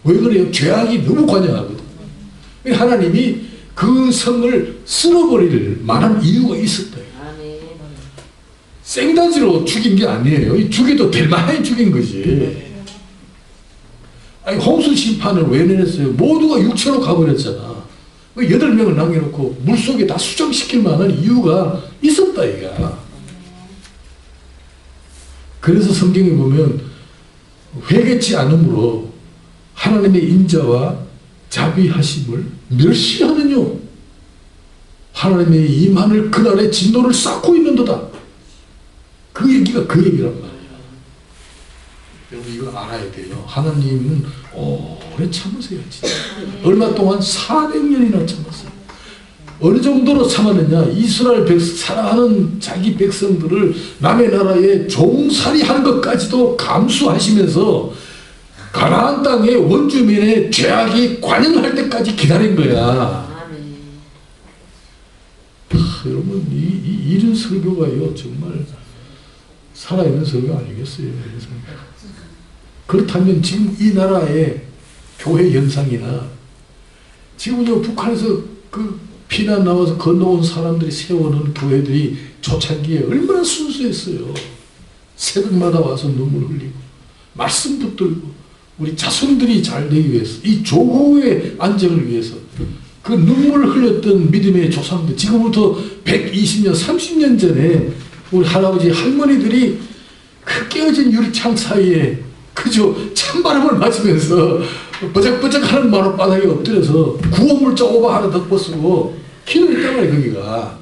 왜 그래요? 죄악이 너무 관영하거든. 하나님이 그 성을 쓸어버릴 만한 이유가 있었다. 생단지로 죽인 게 아니에요. 죽여도 될 만하게 죽인 거지. 아니, 홍수 심판을 왜 내렸어요? 모두가 육체로 가버렸잖아. 8명을 남겨놓고 물속에 다 수정시킬 만한 이유가 있었다 이거야. 그래서 성경에 보면 회개치 않음으로 하나님의 인자와 자비하심을 멸시하느뇨. 하나님의 임한을 그날의 진노를 쌓고 있는도다. 그 얘기가 그 얘기란 말이야. 여러분 이거 알아야 돼요. 하나님은 오래 참으세요. 진짜. 얼마 동안 400년이나 참았어요. 어느 정도로 참았느냐. 이스라엘 사랑하는 자기 백성들을 남의 나라에 종살이한 것까지도 감수하시면서 가나안 땅의 원주민의 죄악이 관영할 때까지 기다린 거야. 여러분 이런 설교가요 정말 살아있는 설교 아니겠어요. 그렇다면 지금 이 나라의 교회 현상이나 지금 북한에서 그 피난 나와서 건너온 사람들이 세워놓은 교회들이 초창기에 얼마나 순수했어요. 새벽마다 와서 눈물 흘리고 말씀 붙들고 우리 자손들이 잘 되기 위해서, 이 조국의 안정을 위해서 그 눈물을 흘렸던 믿음의 조상들, 지금부터 120년 30년 전에 우리 할아버지 할머니들이 그 깨어진 유리창 사이에 그죠? 찬바람을 맞으면서 버적버적하는 마룻바닥에 엎드려서 구호물자 오바 하나 덮어 쓰고 기도를 했단 말이에요. 거기가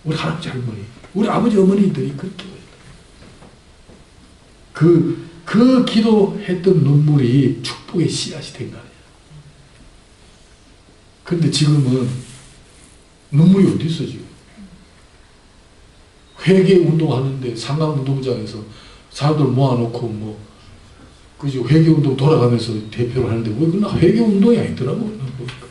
우리 할아버지 할머니, 우리 아버지 어머니들이 그렇게 그 기도했던 눈물이 축복의 씨앗이 된 거 아니에요. 그런데 지금은 눈물이 어디 있어 지금? 회개 운동하는데 상강운동장에서 사람들 모아놓고 뭐 그죠? 회개 운동 돌아가면서 대표를 하는데 왜 그나 회개 운동이 아니더라고. 보니까.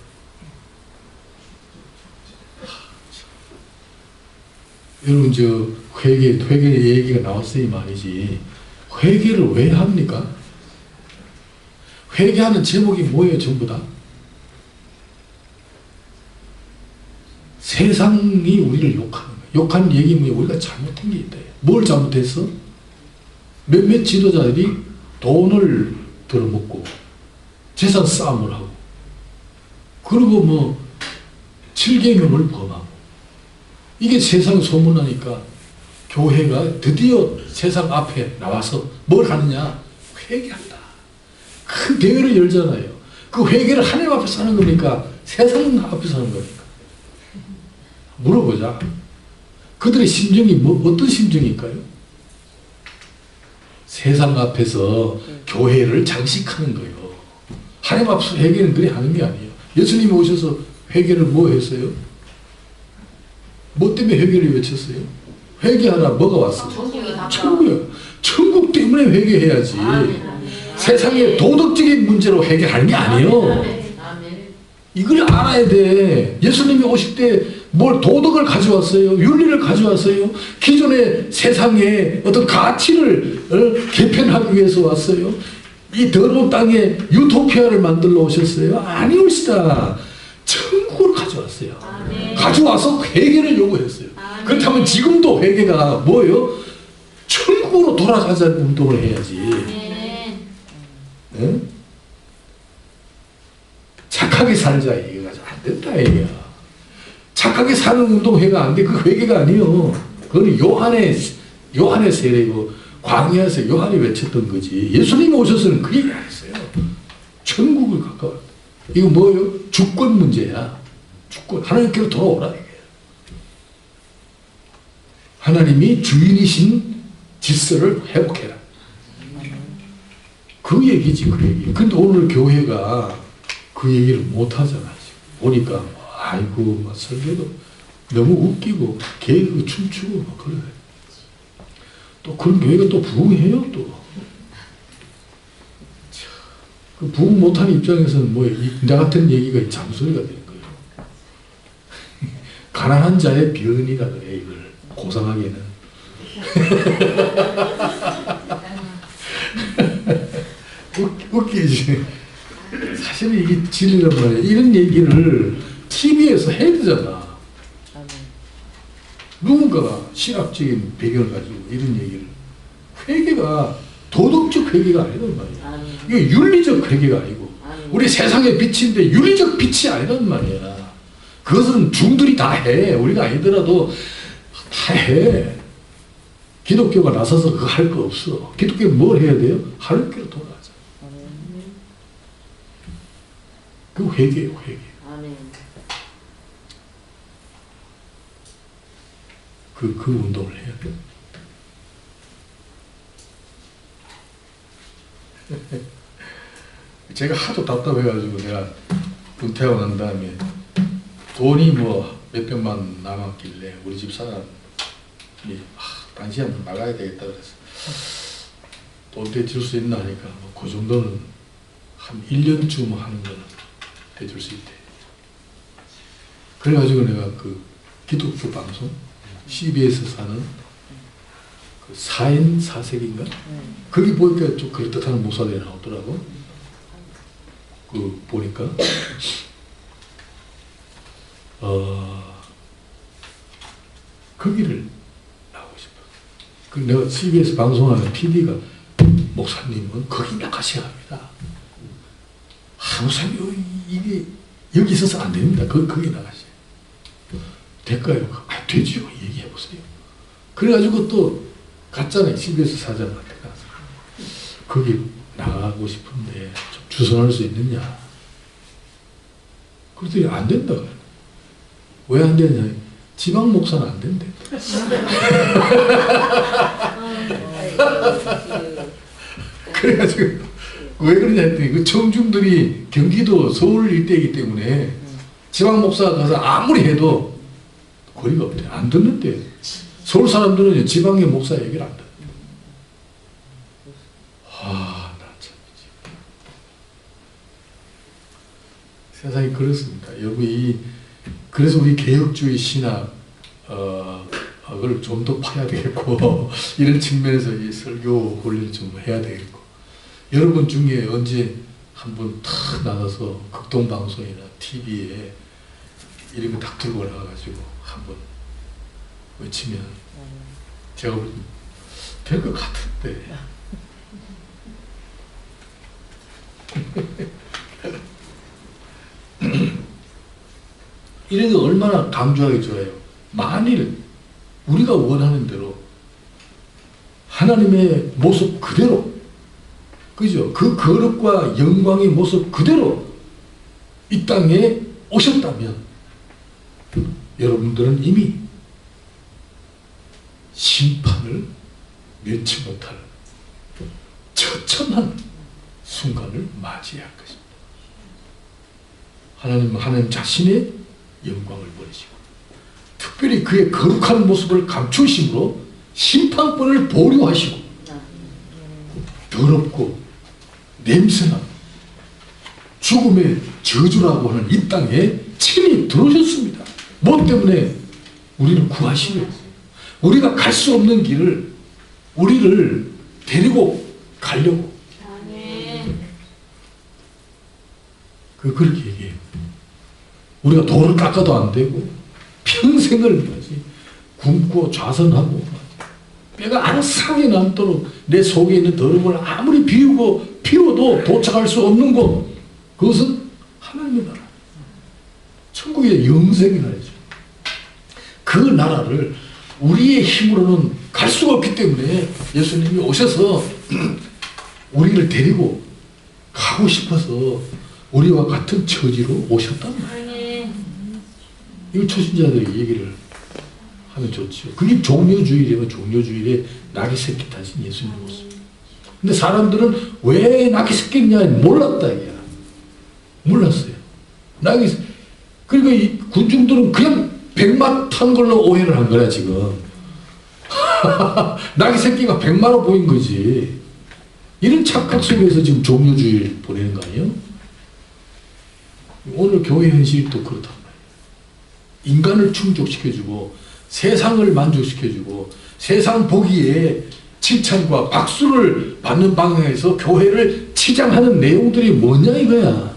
여러분 저 회개 얘기가 나왔으니 말이지. 회개를 왜 합니까? 회개하는 제목이 뭐예요? 전부 다? 세상이 우리를 욕하는 거예요. 욕하는 얘기 뭐예요? 우리가 잘못한 게 있다. 뭘 잘못했어? 몇몇 지도자들이 돈을 들어먹고 재산 싸움을 하고 그리고 뭐 7계명을 범하고 이게 세상에 소문나니까 교회가 드디어 세상 앞에 나와서 뭘 하느냐? 회개한다. 큰 대회를 열잖아요. 그 회개를 하나님 앞에서 하는 겁니까? 세상 앞에서 하는 겁니까? 물어보자. 그들의 심정이 어떤 심정일까요? 세상 앞에서 교회를 장식하는 거예요. 하나님 앞에서 회개는 그래 하는 게 아니에요. 예수님이 오셔서 회개를 뭐 했어요? 뭐 때문에 회개를 외쳤어요? 회개하라. 뭐가 왔어? 천국이야. 천국 때문에 회개해야지. 세상의 도덕적인 문제로 회개하는 게 아니에요. 이걸 알아야 돼. 예수님이 오실 때 뭘 도덕을 가져왔어요? 윤리를 가져왔어요? 기존의 세상의 어떤 가치를 개편하기 위해서 왔어요? 이 더러운 땅에 유토피아를 만들러 오셨어요? 아니오시다. 천국을 가져왔어요. 가져와서 회개를 요구했어요. 그렇다면 지금도 회개가 뭐예요? 천국으로 돌아가자는 운동을 해야지. 네? 착하게 살자 얘기가 안 된다 얘기야. 착하게 사는 운동회가 안 돼. 그 회개가 아니에요. 그건 요한의 세례고 광야에서 요한이 외쳤던 거지. 예수님이 오셔서는 그 얘기 안 했어요. 천국을 가까웠다. 이거 뭐예요? 주권 문제야. 주권. 하나님께로 돌아오라 이게. 하나님이 주인이신 질서를 회복해라. 그 얘기지, 그 얘기. 근데 오늘 교회가 그 얘기를 못 하잖아. 지금. 보니까, 아이고, 설교도 너무 웃기고, 개그 춤추고, 막 그래. 또 그런 교회가 또 부흥해요, 또. 그 부흥 못하는 입장에서는 뭐, 나 같은 얘기가 잠소리가 되는 거예요. 가난한 자의 변이라 그래, 이걸. 고상하게는. 웃기지. 사실은 이게 진리란 말이야. 이런 얘기를 TV에서 해야 되잖아. 누군가가 신학적인 배경을 가지고 이런 얘기를. 회개가 도덕적 회개가 아니란 말이야. 이게 윤리적 회개가 아니고. 우리 세상의 빛인데 윤리적 빛이 아니란 말이야. 그것은 중들이 다 해. 우리가 아니더라도 다 해. 기독교가 나서서 그거 할 거 없어. 기독교는 뭘 해야 돼요? 하나님께로 돌아가자. 그 회개예요, 회개. 그 운동을 해야 돼. 제가 하도 답답해가지고 내가 은퇴하고 난 다음에 돈이 뭐 몇백만 남았길래 우리 집 사람이 당시 한번 나가야 되겠다 그래서 돈 대줄 수 있나 하니까 뭐 그 정도는 한 1년쯤 하는 거는 대줄 수 있대. 그래가지고 내가 그 기독교 방송 CBS에서 사는 그 4인 4색인가? 거기 보니까 좀 그럴듯한 목사들이 나오더라고. 그 보니까 거기를 나오고 싶어. 그 내가 CBS 방송하는 PD가 목사님은 거기 나가셔야 합니다. 목사님 이게 여기 있어서 안 됩니다. 거기 나가셔야. 될까요? 되지요. 얘기해 보세요. 그래가지고 또 갔잖아요. CBS 사장한테 가서. 거기 나가고 싶은데 좀 주선할 수 있느냐. 그랬더니 안 된다. 왜 안 되냐. 지방 목사는 안 된대. 그래가지고 왜 그러냐 했더니 그 청중들이 경기도 서울 일대이기 때문에 지방 목사가 가서 아무리 해도 거리가 없대. 안 듣는데. 서울 사람들은 지방의 목사 얘기를 안 듣는데. 나 참. 세상이 그렇습니다. 여러분, 그래서 우리 개혁주의 신학을 좀 더 파야 되겠고, 이런 측면에서 이 설교 훈련을 좀 해야 되겠고, 여러분 중에 언제 한번 탁 나가서 극동방송이나 TV에 이런 거 딱 들고 나가가지고 한번 외치면 제가 될 것 같은데. 이래도 얼마나 강조하기 좋아요. 만일 우리가 원하는 대로 하나님의 모습 그대로, 그죠? 그 거룩과 영광의 모습 그대로 이 땅에 오셨다면 여러분들은 이미 심판을 면치 못할 처참한 순간을 맞이할 것입니다. 하나님 자신의 영광을 버리시고 특별히 그의 거룩한 모습을 감추심으로 심판권을 보류하시고 더럽고 냄새나 죽음의 저주라고 하는 이 땅에 친히 들어오셨습니다. 뭐 때문에? 우리를 구하시려고. 우리가 갈 수 없는 길을 우리를 데리고 가려고. 그렇게 얘기해요. 우리가 돌을 깎아도 안 되고 평생을 굶고 좌선하고 뼈가 앙상하게 남도록 내 속에 있는 더러움을 아무리 비워도 도착할 수 없는 곳, 그것은 하나님의 나라, 천국의 영생의 나라죠. 그 나라를 우리의 힘으로는 갈 수가 없기 때문에 예수님이 오셔서 우리를 데리고 가고 싶어서 우리와 같은 처지로 오셨단 말이에요. 이거 초신자들이 얘기를 하면 좋죠. 그게 종려주일이면 종려주일에 낙이 새끼 타신 예수님 모습. 근데 사람들은 왜 낙이 새끼냐 몰랐다 이게. 몰랐어요. 그러니까 이 군중들은 그냥 백마 탄 걸로 오해를 한 거야 지금. 낙이 새끼가 백마로 보인 거지. 이런 착각 속에서 지금 종려주일 보내는 거 아니에요? 오늘 교회 현실이 또 그렇단 말이에요. 인간을 충족시켜주고 세상을 만족시켜주고 세상 보기에 칭찬과 박수를 받는 방향에서 교회를 치장하는 내용들이 뭐냐 이거야.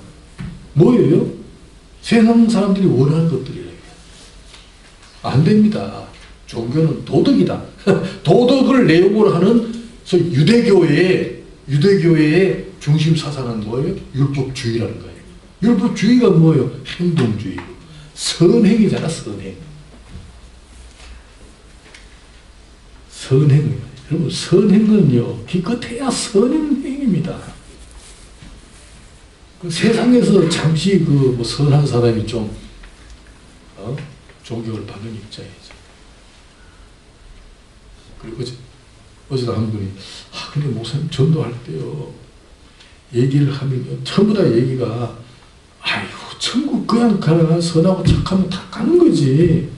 뭐예요? 세상 사람들이 원하는 것들이에요. 안 됩니다. 종교는 도덕이다. 도덕을 내용으로 하는 유대교회의 중심 사상은 뭐예요? 율법주의라는 거예요. 율법주의가 뭐예요? 행동주의고 선행이잖아. 선행이에요. 여러분 선행은요 기껏해야 선행입니다. 그 세상에서 잠시 뭐 선한 사람이 좀 존경을 받는 입장이죠. 그리고 어제도 한 분이 근데 목사님 전도할 때요 얘기를 하면요 전부 다 얘기가 아이고 천국 그냥 가라 선하고 착하면 다 가는 거지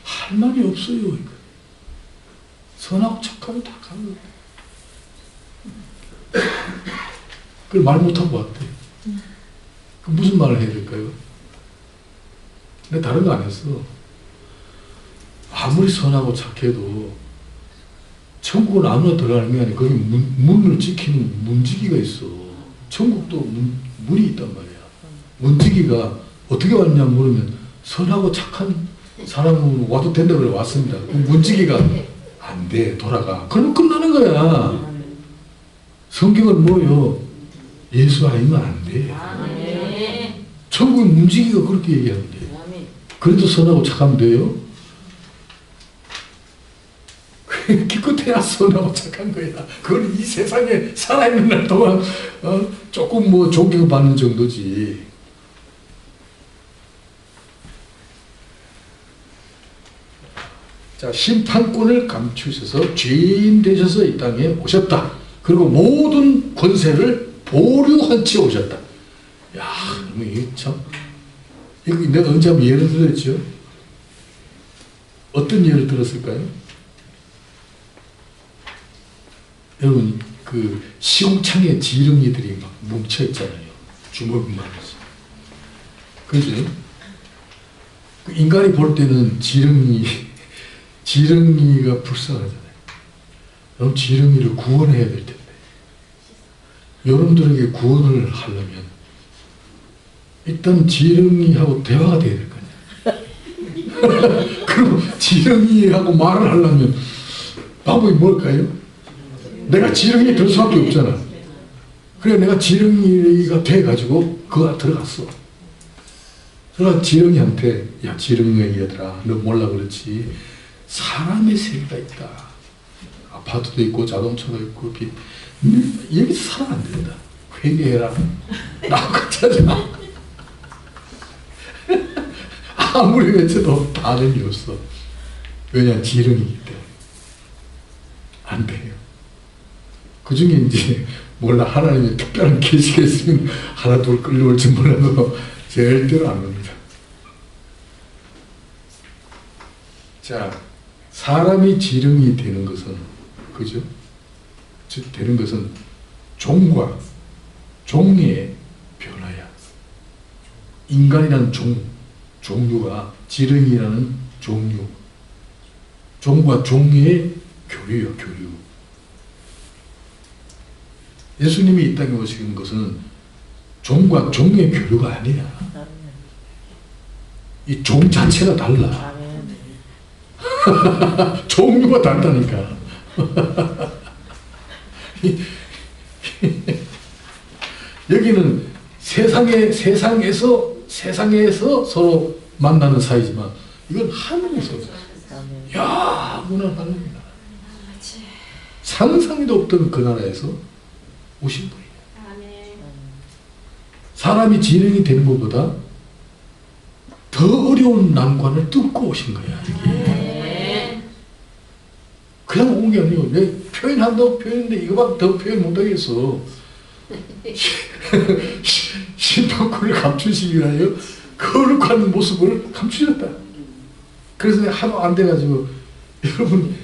할 말이 없어요. 선하고 착하면 다 가는 거예요. 그걸 말 못하고 왔대. 무슨 말을 해야 될까요? 근데 다른 거 안 했어. 아무리 선하고 착해도 천국은 아무나 들어가는 게 아니라 거기 문을 지키는 문지기가 있어. 천국도 문이 있단 말이야. 문지기가 어떻게 왔냐 물으면 선하고 착한 사람은 와도 된다 그래 왔습니다. 문지기가 안 돼 돌아가. 그러면 끝나는 거야. 성경은 뭐요? 예수 아니면 안 돼. 천국의 문지기가 그렇게 얘기하는데 그래도 선하고 착하면 돼요? 기껏 태어났어라고 착한 거야. 그건 이 세상에 살아있는 날 동안 조금 뭐 존경받는 정도지. 자, 심판권을 감추셔서 죄인 되셔서 이 땅에 오셨다. 그리고 모든 권세를 보류한 채 오셨다. 야, 이게 참, 이거 내가 언제 한번 예를 들었죠? 어떤 예를 들었을까요? 여러분, 그 시궁창에 지렁이들이 막 뭉쳐 있잖아요. 주먹만 해서. 그죠? 그 인간이 볼 때는 지렁이가 불쌍하잖아요. 그럼 지렁이를 구원해야 될 텐데. 여러분들에게 구원을 하려면 일단 지렁이하고 대화가 돼야 될 거 아니에요. 그럼 지렁이하고 말을 하려면 방법이 뭘까요? 내가 지렁이 될 수밖에 없잖아. 그래 내가 지렁이가 돼가지고 그가 들어갔어. 그러나 지렁이한테 야 지렁이 얘들아 너 몰라 그렇지 사람의 세계가 있다. 아파트도 있고 자동차도 있고 여기서 살아 안 된다. 회개해라. 나하고 같이 하자. 아무리 외쳐도 반응이 없어. 왜냐 지렁이기 때문에 안 돼요. 그 중에 이제 몰라 하나님의 특별한 계시가 있으면 하나 둘 끌려올지 몰라도 절대로 안 옵니다. 자, 사람이 지렁이 되는 것은 그죠? 즉 되는 것은 종과 종의 변화야. 인간이라는 종류가 지렁이라는 종류. 종과 종의 교류요, 교류. 예수님이 이 땅에 오신 것은 종과 종의 교류가 아니야. 이 종 자체가 달라. 종류가 다르다니까. 여기는 세상에서 서로 만나는 사이지만 이건 하늘에서 야 문화 하늘이다. 상상도 없던 그 나라에서 오신 분이에요. 사람이 지렁이 되는 것보다 더 어려운 난관을 뚫고 오신 거야. 이게. 그냥 온 게 아니고 내 표현한다고 표현했는데 이거밖에 더 표현 못하겠어. 심판권을 감추시기 위하여 거룩한 모습을 감추셨다. 그래서 하도 안 돼가지고 여러분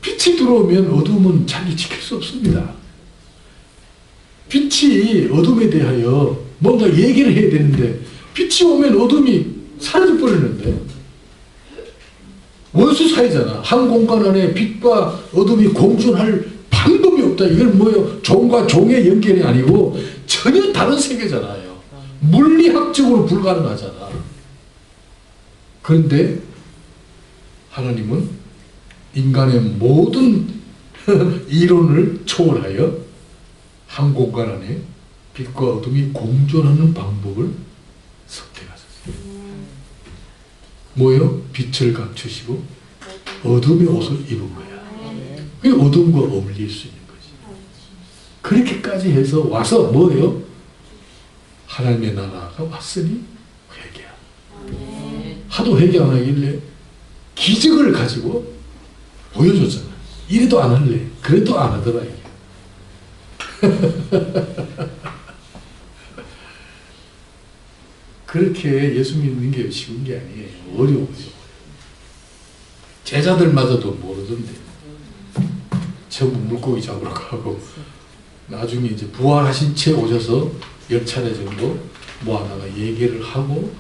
빛이 들어오면 어둠은 자기 지킬 수 없습니다. 빛이 어둠에 대하여 뭔가 얘기를 해야 되는데 빛이 오면 어둠이 사라져 버리는데 원수 사이잖아. 한 공간 안에 빛과 어둠이 공존할 방법이 없다. 이건 뭐예요? 종과 종의 연결이 아니고 전혀 다른 세계잖아요. 물리학적으로 불가능하잖아. 그런데 하나님은 인간의 모든 이론을 초월하여 한 공간 안에 빛과 어둠이 공존하는 방법을 선택하셨어요. 뭐예요? 빛을 감추시고 어둠의 옷을 입은 거야. 그게 어둠과 어울릴 수 있는 거지. 그렇게까지 해서 와서 뭐예요? 하나님의 나라가 왔으니 회개하라. 하도 회개 안 하길래 기적을 가지고 보여줬잖아. 이래도 안 할래. 그래도 안 하더라. 이게. 그렇게 예수 믿는 게 쉬운 게 아니에요. 어려워요. 제자들마저도 모르던데. 전부 물고기 잡으러 가고 나중에 이제 부활하신 채 오셔서 10차례 정도 모아다가 얘기를 하고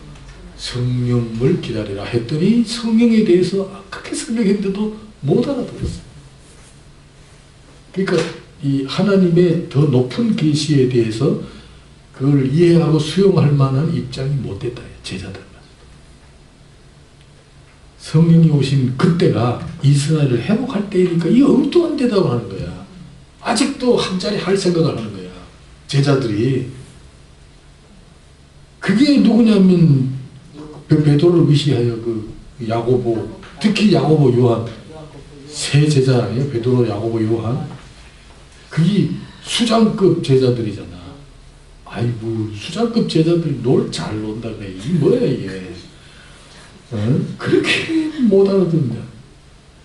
성령을 기다리라 했더니 성령에 대해서 그렇게 설명했는데도 못 알아들었어요. 그러니까 이 하나님의 더 높은 계시에 대해서 그걸 이해하고 수용할 만한 입장이 못 됐다. 제자들만. 성령이 오신 그때가 이스라엘을 회복할 때이니까 이 엉뚱한 데다고 하는 거야. 아직도 한 자리 할 생각을 하는 거야. 제자들이. 그게 누구냐면 베드로를 위시하여 그 야고보, 특히 야고보 요한 세 제자 아니에요? 베드로, 야고보, 요한. 그게 수장급 제자들이잖아. 아이고 수장급 제자들이 놀 잘 논다 그래. 이게 뭐야 이게. 어? 그렇게 못 알아듣는다.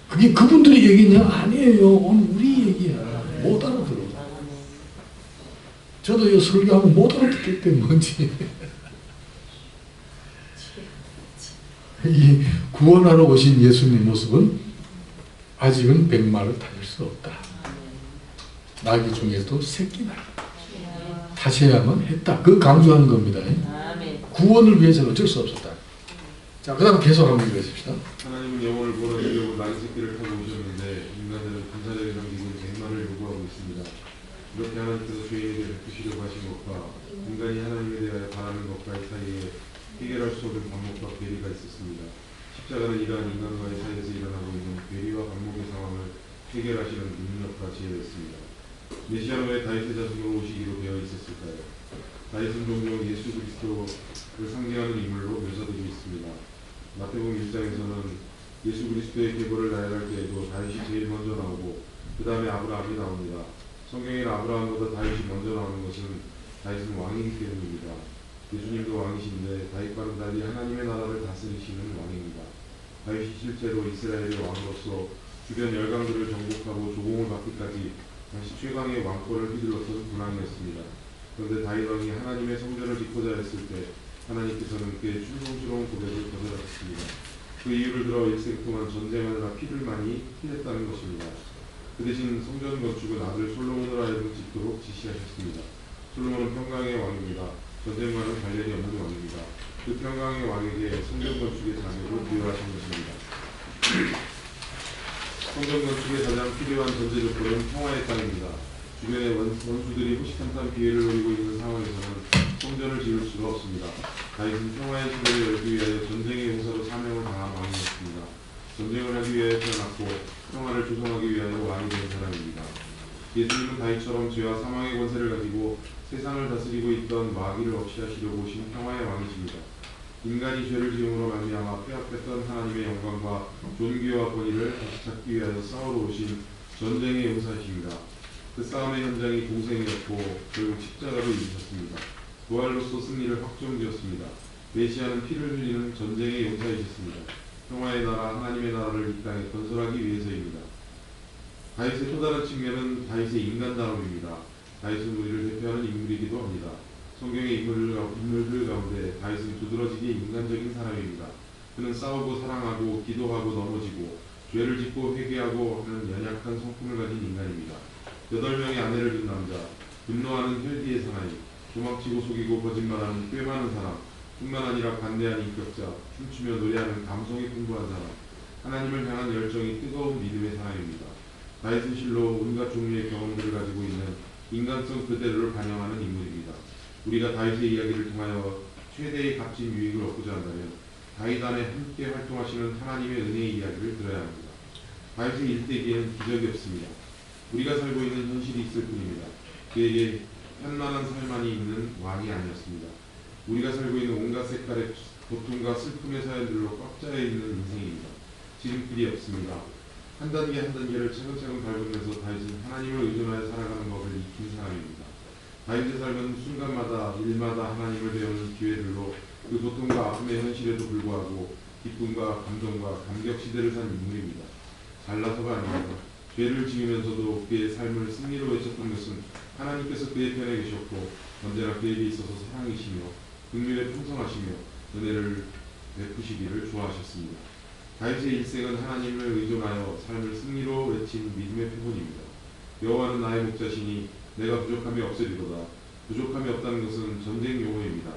그게 그분들이 얘기냐? 아니에요. 오늘 우리 얘기야. 못 알아들어. 저도 이 설교하면 못 알아듣겠대 뭔지. 이 구원하러 오신 예수님의 모습은 아직은 백마를 타실 수 없다. 나귀 중에도 새끼 나귀. 타셔야만 했다. 그 강조하는 겁니다. 구원을 위해서는 어쩔 수 없었다. 자, 그 다음 계속 한번 읽어봅시다. 하나님은 영혼을 구원하시려고 나귀 새끼를 타고 오셨는데 인간들은 군사적인 기준 백마를 요구하고 있습니다. 이렇게 하나님께서 죄인에게 베푸시려고 하신 것과 인간이 하나님에 대하여 바라는 것과의 사이에 해결할 수 없는 반목과 괴리가 있었습니다. 십자가는 이러한 인간과의 사이에서 일어나고 있는 괴리와 반목의 상황을 해결하시는 능력과 지혜였습니다. 메시아는 왜 다윗의 자손으로 오시기로 되어 있었을까요? 다윗은 종종 예수 그리스도를 상징하는 인물로 묘사되고 있습니다. 마태복음 1장에서는 예수 그리스도의 계보를 나열할 때에도 다윗이 제일 먼저 나오고 그 다음에 아브라함이 나옵니다. 성경에는 아브라함보다 다윗이 먼저 나오는 것은 다윗은 왕이기 때문입니다. 예수님도 왕이신데 다윗과는 달리 하나님의 나라를 다스리시는 왕입니다. 다윗이 실제로 이스라엘의 왕으로서 주변 열강들을 정복하고 조공을 받기까지 당시 최강의 왕권을 휘둘렀던 군왕이었습니다. 그런데 다윗 왕이 하나님의 성전을 짓고자 했을 때 하나님께서는 그의 충성스러운 고백을 거절하셨습니다. 그 이유를 들어 일생 동안 전쟁하느라 피를 많이 흘렸다는 것입니다. 그 대신 성전 건축은 아들 솔로몬으로 하여금 짓도록 지시하셨습니다. 솔로몬은 평강의 왕입니다. 전쟁과는 관련이 없는 왕입니다. 그 평강의 왕에게 성전 건축의 자격을 부여하신 것입니다. 성전 건축에 가장 필요한 전제 조건은 평화의 땅입니다. 주변의 원수들이 호시탐탐 기회를 노리고 있는 상황에서는 성전을 지을 수가 없습니다. 다윗은 평화의 시대를 열기 위하여 전쟁의 용사로 사명을 다한 왕이었습니다. 전쟁을 하기 위하여 태어났고 평화를 조성하기 위하여 왕이 된 사람입니다. 예수님은 다윗처럼 죄와 사망의 권세를 가지고 세상을 다스리고 있던 마귀를 없이하시려고 오신 평화의 왕이십니다. 인간이 죄를 지음으로 말미암아 빼앗겼던 하나님의 영광과 존귀와 권위를 다시 찾기 위하여 싸우러 오신 전쟁의 용사이십니다. 그 싸움의 현장이 공생이었고 결국 십자가로 이기셨습니다. 부활로서 승리를 확정지었습니다. 메시아는 피를 흘리는 전쟁의 용사이셨습니다. 평화의 나라 하나님의 나라를 이 땅에 건설하기 위해서입니다. 다윗의 또 다른 측면은 다윗의 인간다움입니다. 다윗은 우리를 대표하는 인물이기도 합니다. 성경의 인물들 가운데 다윗은 두드러지게 인간적인 사람입니다. 그는 싸우고 사랑하고 기도하고 넘어지고 죄를 짓고 회개하고 하는 연약한 성품을 가진 인간입니다. 8명의 아내를 둔 남자, 분노하는 혈기의 사나이, 도망치고 속이고 거짓말하는 꽤 많은 사람, 뿐만 아니라 관대한 인격자, 춤추며 노래하는 감성이 풍부한 사람, 하나님을 향한 열정이 뜨거운 믿음의 사람입니다. 다윗은 실로 온갖 종류의 경험들을 가지고 있는 인간성 그대로를 반영하는 인물입니다. 우리가 다윗의 이야기를 통하여 최대의 값진 유익을 얻고자 한다면 다윗 안에 함께 활동하시는 하나님의 은혜의 이야기를 들어야 합니다. 다윗의 일대기에는 기적이 없습니다. 우리가 살고 있는 현실이 있을 뿐입니다. 그에게 편만한 삶만이 있는 왕이 아니었습니다. 우리가 살고 있는 온갖 색깔의 고통과 슬픔의 사연들로 꽉 짜여 있는 인생입니다. 지름길이 없습니다. 한 단계 한 단계를 차근차근 밟으면서 다윗은 하나님을 의존하여 살아가는 법을 익힌 사람입니다. 다윗의 삶은 순간마다 일마다 하나님을 배우는 기회들로 그 고통과 아픔의 현실에도 불구하고 기쁨과 감동과 감격 시대를 산 인물입니다. 잘나서가 아닙니다. 죄를 지으면서도 그의 삶을 승리로 외쳤던 것은 하나님께서 그의 편에 계셨고 언제나 그에게 있어서 사랑이시며 긍휼에 풍성하시며 은혜를 베푸시기를 좋아하셨습니다. 다윗의 일생은 하나님을 의존하여 삶을 승리로 외친 믿음의 표본입니다. 여호와는 나의 목자시니 내가 부족함이 없으리로다. 부족함이 없다는 것은 전쟁 용어입니다.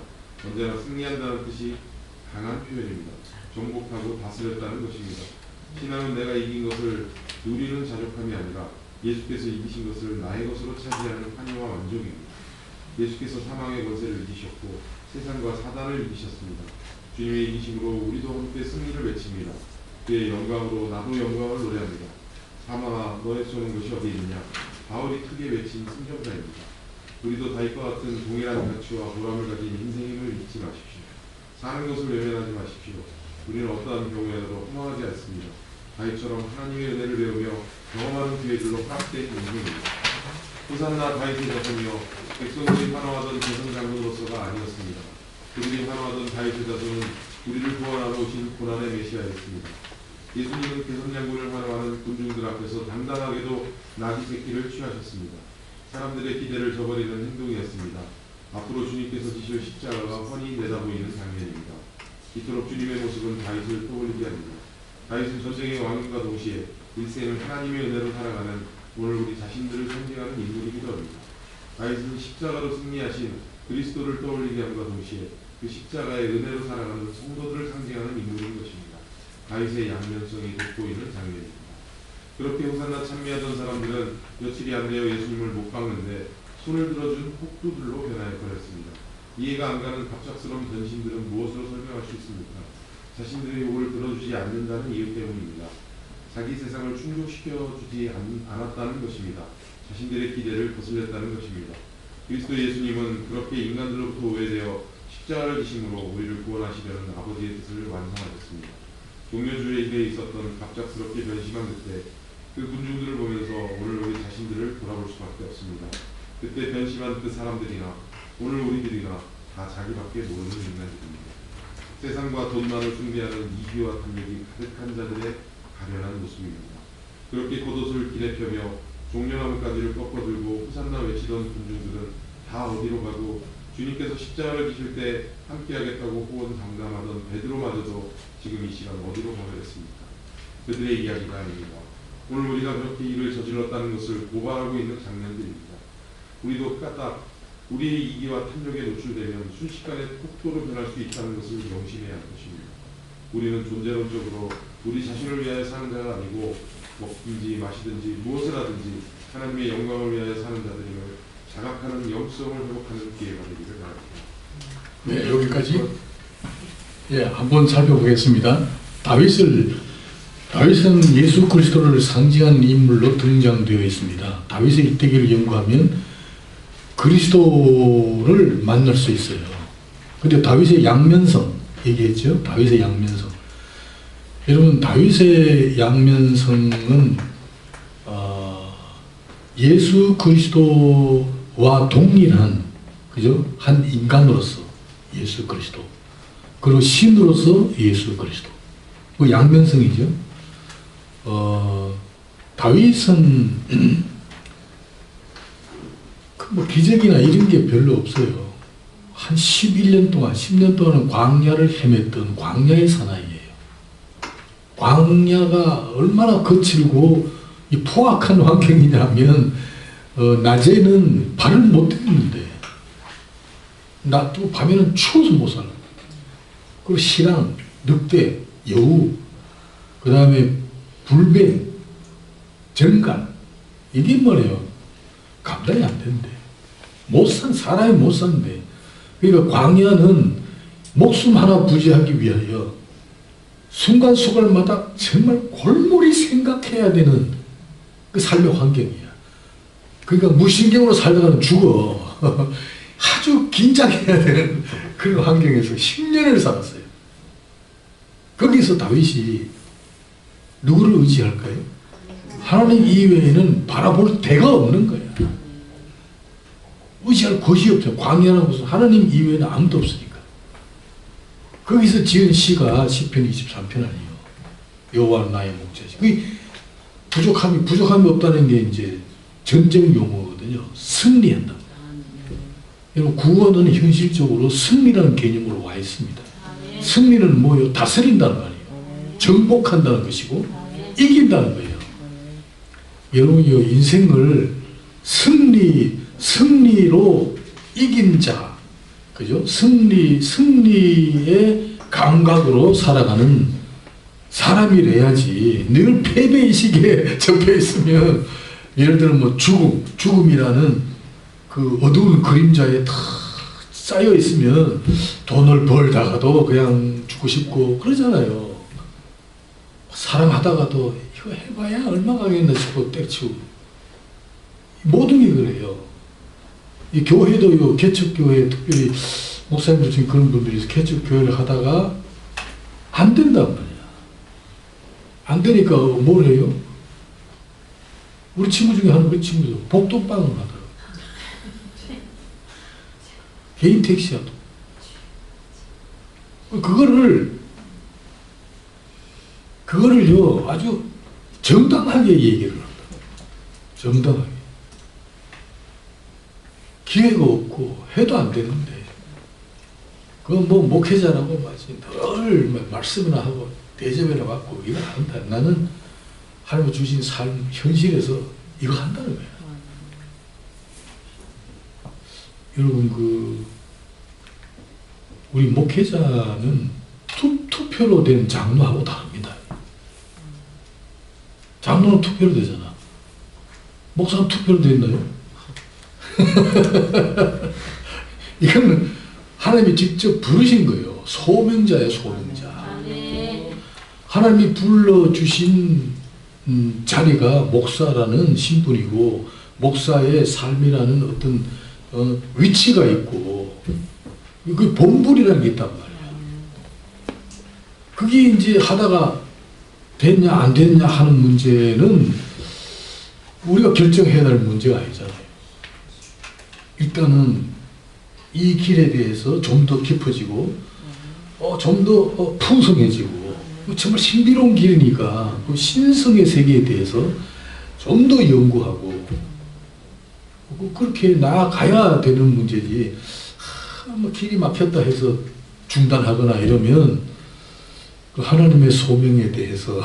언제나 승리한다는 뜻이 강한 표현입니다. 정복하고 다스렸다는 것입니다. 신앙은 내가 이긴 것을 누리는 자족함이 아니라 예수께서 이기신 것을 나의 것으로 차지하는 환희와 만족입니다. 예수께서 사망의 권세를 이기셨고 세상과 사단을 이기셨습니다. 주님의 이기심으로 우리도 함께 승리를 외칩니다. 그의 영광으로 나도 영광을 노래합니다. 사망아 너의 쏘는 것이 어디 있느냐. 바울이 크게 외친 승전가입니다. 우리도 다윗과 같은 동일한 가치와 보람을 가진 인생임을 잊지 마십시오. 사는 것을 외면하지 마십시오. 우리는 어떠한 경우에도 허망하지 않습니다. 다윗처럼 하나님의 은혜를 배우며 경험하는 기회들로 허락된 인생입니다. 호산나 다윗의 자손이여 백성들이 환호하던 대성장군으로서가 아니었습니다. 그들이 환호하던 다윗의 자손은 우리를 구원하러 오신 고난의 메시아였습니다. 예수님은 대성장군을 환호하는 군중들 앞에서 당당하게도 나귀 새끼를 취하셨습니다. 사람들의 기대를 저버리는 행동이었습니다. 앞으로 주님께서 지실 십자가가 훤히 내다보이는 장면입니다. 이토록 주님의 모습은 다윗을 떠올리게 합니다. 다윗은 전쟁의 왕과 동시에 일생을 하나님의 은혜로 살아가는 오늘 우리 자신들을 상징하는 인물이기도 합니다. 다윗은 십자가로 승리하신 그리스도를 떠올리게 함과 동시에 그 십자가의 은혜로 살아가는 성도들을 상징하는 인물인 것입니다. 다윗의 양면성이 돋보이는 장면입니다. 그렇게 호산나 찬미하던 사람들은 며칠이 안 되어 예수님을 못 박는데 손을 들어준 폭두들로 변하여 버렸습니다. 이해가 안 가는 갑작스러운 변신들은 무엇으로 설명할 수 있습니까? 자신들의 요구를 들어주지 않는다는 이유 때문입니다. 자기 세상을 충족시켜주지 않았다는 것입니다. 자신들의 기대를 거슬렸다는 것입니다. 그리스도 예수님은 그렇게 인간들로부터 오해되어 십자가를 지심으로 우리를 구원하시려는 아버지의 뜻을 완성하셨습니다. 종려주일에 있었던 갑작스럽게 변심한 그때 그 군중들을 보면서 오늘 우리 자신들을 돌아볼 수밖에 없습니다. 그때 변심한 그 사람들이나 오늘 우리들이나 다 자기밖에 모르는 인간들입니다. 세상과 돈만을 숭배하는 이기와 탐욕이 가득한 자들의 가련한 모습입니다. 그렇게 겉옷을 길에 펴며 종려나무가지를 꺾어들고 호산나 외치던 군중들은 다 어디로 가고 주님께서 십자가를 지실 때 함께하겠다고 호언장담하던 베드로마저도 지금 이 시간 어디로 가버렸습니까? 그들의 이야기가 아닙니다. 오늘 우리가 그렇게 일을 저질렀다는 것을 고발하고 있는 장면들입니다. 우리도 까딱 우리의 이기와 탐욕에 노출되면 순식간에 폭도로 변할 수 있다는 것을 명심해야 할 것입니다. 우리는 존재론적으로 우리 자신을 위하여 사는 자가 아니고 먹든지 마시든지 무엇을 하든지 하나님의 영광을 위하여 사는 자들임을 자각하는 영성을 회복하는 기회가 되기를 바랍니다. 네, 여기까지 한번 살펴보겠습니다. 다윗은 예수 그리스도를 상징하는 인물로 등장되어 있습니다. 다윗의 일대기를 연구하면 그리스도를 만날 수 있어요. 근데 다윗의 양면성 얘기했죠. 다윗의 양면성. 여러분, 다윗의 양면성은 예수 그리스도와 동일한, 그죠? 한 인간으로서 예수 그리스도, 그리고 신으로서 예수 그리스도. 그 양면성이죠. 다윗은 뭐 기적이나 이런 게 별로 없어요. 한 11년 동안, 10년 동안은 광야를 헤맸던 광야의 사나이예요. 광야가 얼마나 거칠고 이 포악한 환경이냐면 낮에는 발을 못 딛는데 또 밤에는 추워서 못 살아. 그리고 신랑, 늑대, 여우, 그 다음에 불뱀, 정갈, 이게 뭐래요? 감당이 안 된대. 사람이 못 산대. 그러니까 광야는 목숨 하나 부지하기 위하여 순간순간마다 정말 골몰이 생각해야 되는 그 삶의 환경이야. 그러니까 무신경으로 살다가는 죽어. 아주 긴장해야 되는 그런 환경에서 10년을 살았어요. 거기서 다윗이 누구를 의지할까요? 하나님 이외에는 바라볼 데가 없는 거야. 의지할 곳이 없어요. 광야라는 곳은 하나님 이외에는 아무도 없으니까. 거기서 지은 시가 시편 23편 아니에요. 여호와는 나의 목자시. 그게 부족함이 없다는 게 이제 전쟁 용어거든요. 승리한다. 여러분, 구원은 현실적으로 승리라는 개념으로 와 있습니다. 승리는 뭐예요? 다스린다는 거 아니에요. 정복한다는 것이고 이긴다는 거예요. 여러분이 인생을 승리로 이긴 자, 그죠? 승리의 감각으로 살아가는 사람이래야지. 늘 패배의식에 접해 있으면, 예를 들어 뭐 죽음이라는 그 어두운 그림자에 다 쌓여 있으면 돈을 벌다가도 그냥 죽고 싶고 그러잖아요. 사랑하다가도 이거 해봐야 얼마 가겠나 싶고 때려치우고. 모든 게 그래요. 이 교회도 개척교회, 특별히 목사님들 중에 그런 분들이 개척교회를 하다가 안 된단 말이야. 안 되니까 뭘 해요? 우리 친구 중에 하는 우리 친구죠. 복도방을 하더라고요. 개인 택시야도. 그거를요, 아주 정당하게 얘기를 한다. 정당하게. 기회가 없고, 해도 안 되는데, 그건 뭐, 목회자라고 마치 늘 말씀이나 하고, 대접이나 받고, 이거 안 한다. 나는 하나님 주신 삶, 현실에서 이거 한다는 거야. 여러분, 우리 목회자는 투표로 된 장로하고 다릅니다. 장로는 투표로 되잖아. 목사는 투표로 됐나요? 이거는 하나님이 직접 부르신 거예요. 소명자예요, 소명자. 하나님이 불러주신 자리가 목사라는 신분이고, 목사의 삶이라는 어떤 위치가 있고, 그 본분이라는 게 있단 말이야. 그게 이제 하다가 됐냐 안 됐냐 하는 문제는 우리가 결정해야 할 문제가 아니잖아요. 일단은 이 길에 대해서 좀 더 깊어지고, 좀 더 풍성해지고, 정말 신비로운 길이니까 그 신성의 세계에 대해서 좀 더 연구하고, 그렇게 나아가야 되는 문제지, 뭐 길이 막혔다 해서 중단하거나 이러면 그 하나님의 소명에 대해서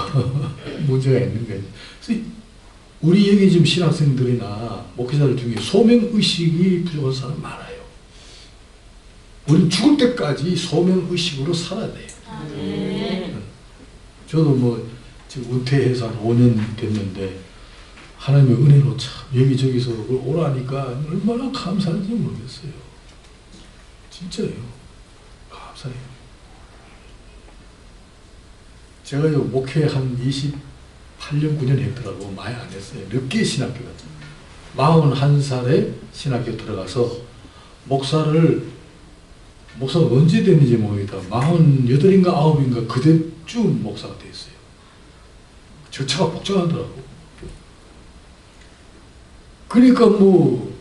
문제가 있는 거예요. 그래서 우리 여기 지금 신학생들이나 목회자들 중에 소명의식이 부족한 사람 많아요. 우리는 죽을 때까지 소명의식으로 살아야 돼요. 저도 뭐 지금 은퇴해서 한 5년 됐는데 하나님의 은혜로 참 여기저기서 오라니까 얼마나 감사한지 모르겠어요. 진짜예요. 감사해요. 제가 목회 한 28년, 9년 했더라고. 많이 안 했어요. 늦게 신학교 갔죠. 41살에 신학교 들어가서 목사가 언제 됐는지 모르겠다. 48인가 9인가 그때쯤 목사가 됐어요. 절차가 복잡하더라고. 그러니까 뭐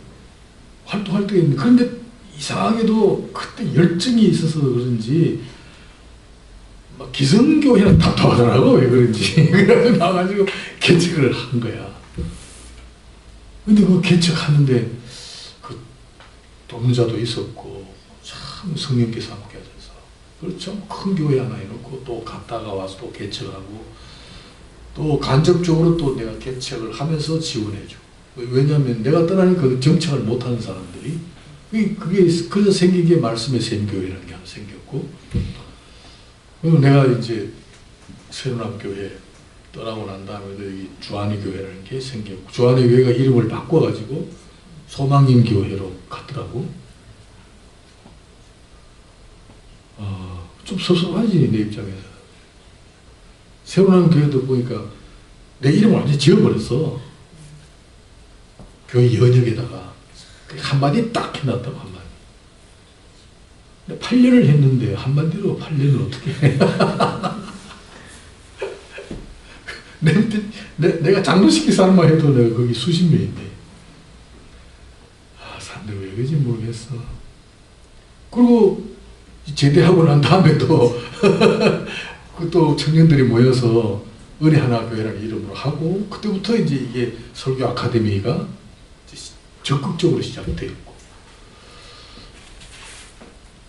활동할 때 있는데, 그런데 이상하게도 그때 열정이 있어서 그런지 막 기성교회는 답답하더라고. 왜 그런지. 그래서 나가지고 개척을 한 거야. 근데 그 개척하는데 그 동자도 있었고 참 성령께서 함께 하셔서 그렇죠. 큰 교회 하나 해놓고 또 갔다가 와서 또 개척하고 또 간접적으로 또 내가 개척을 하면서 지원해줘. 왜냐하면 내가 떠나니까 정착을 못하는 사람들이 그게 그래서 생긴 게 말씀의 샘교회라는 게 하나 생겼고, 그리고 내가 이제 새로운 교회 떠나고 난 다음에 여기 주한의 교회라는 게 생겼고, 주한의 교회가 이름을 바꿔가지고 소망인 교회로 갔더라고. 좀 섭섭하지 내 입장에서. 새로운 교회도 보니까 내 이름을 완전히 지어버렸어. 교회 연역에다가 한마디 딱 해놨다고. 한마디. 8년을 했는데 한마디로 8년을 어떻게 해. 내가 장로시키 사람만 해도 내가 거기 수십 명인데 사람들이 왜 그런지 모르겠어. 그리고 제대하고 난 다음에 또 또 청년들이 모여서 은혜 하나 교회라는 이름으로 하고, 그때부터 이제 이게 설교 아카데미가 적극적으로 시작되었고,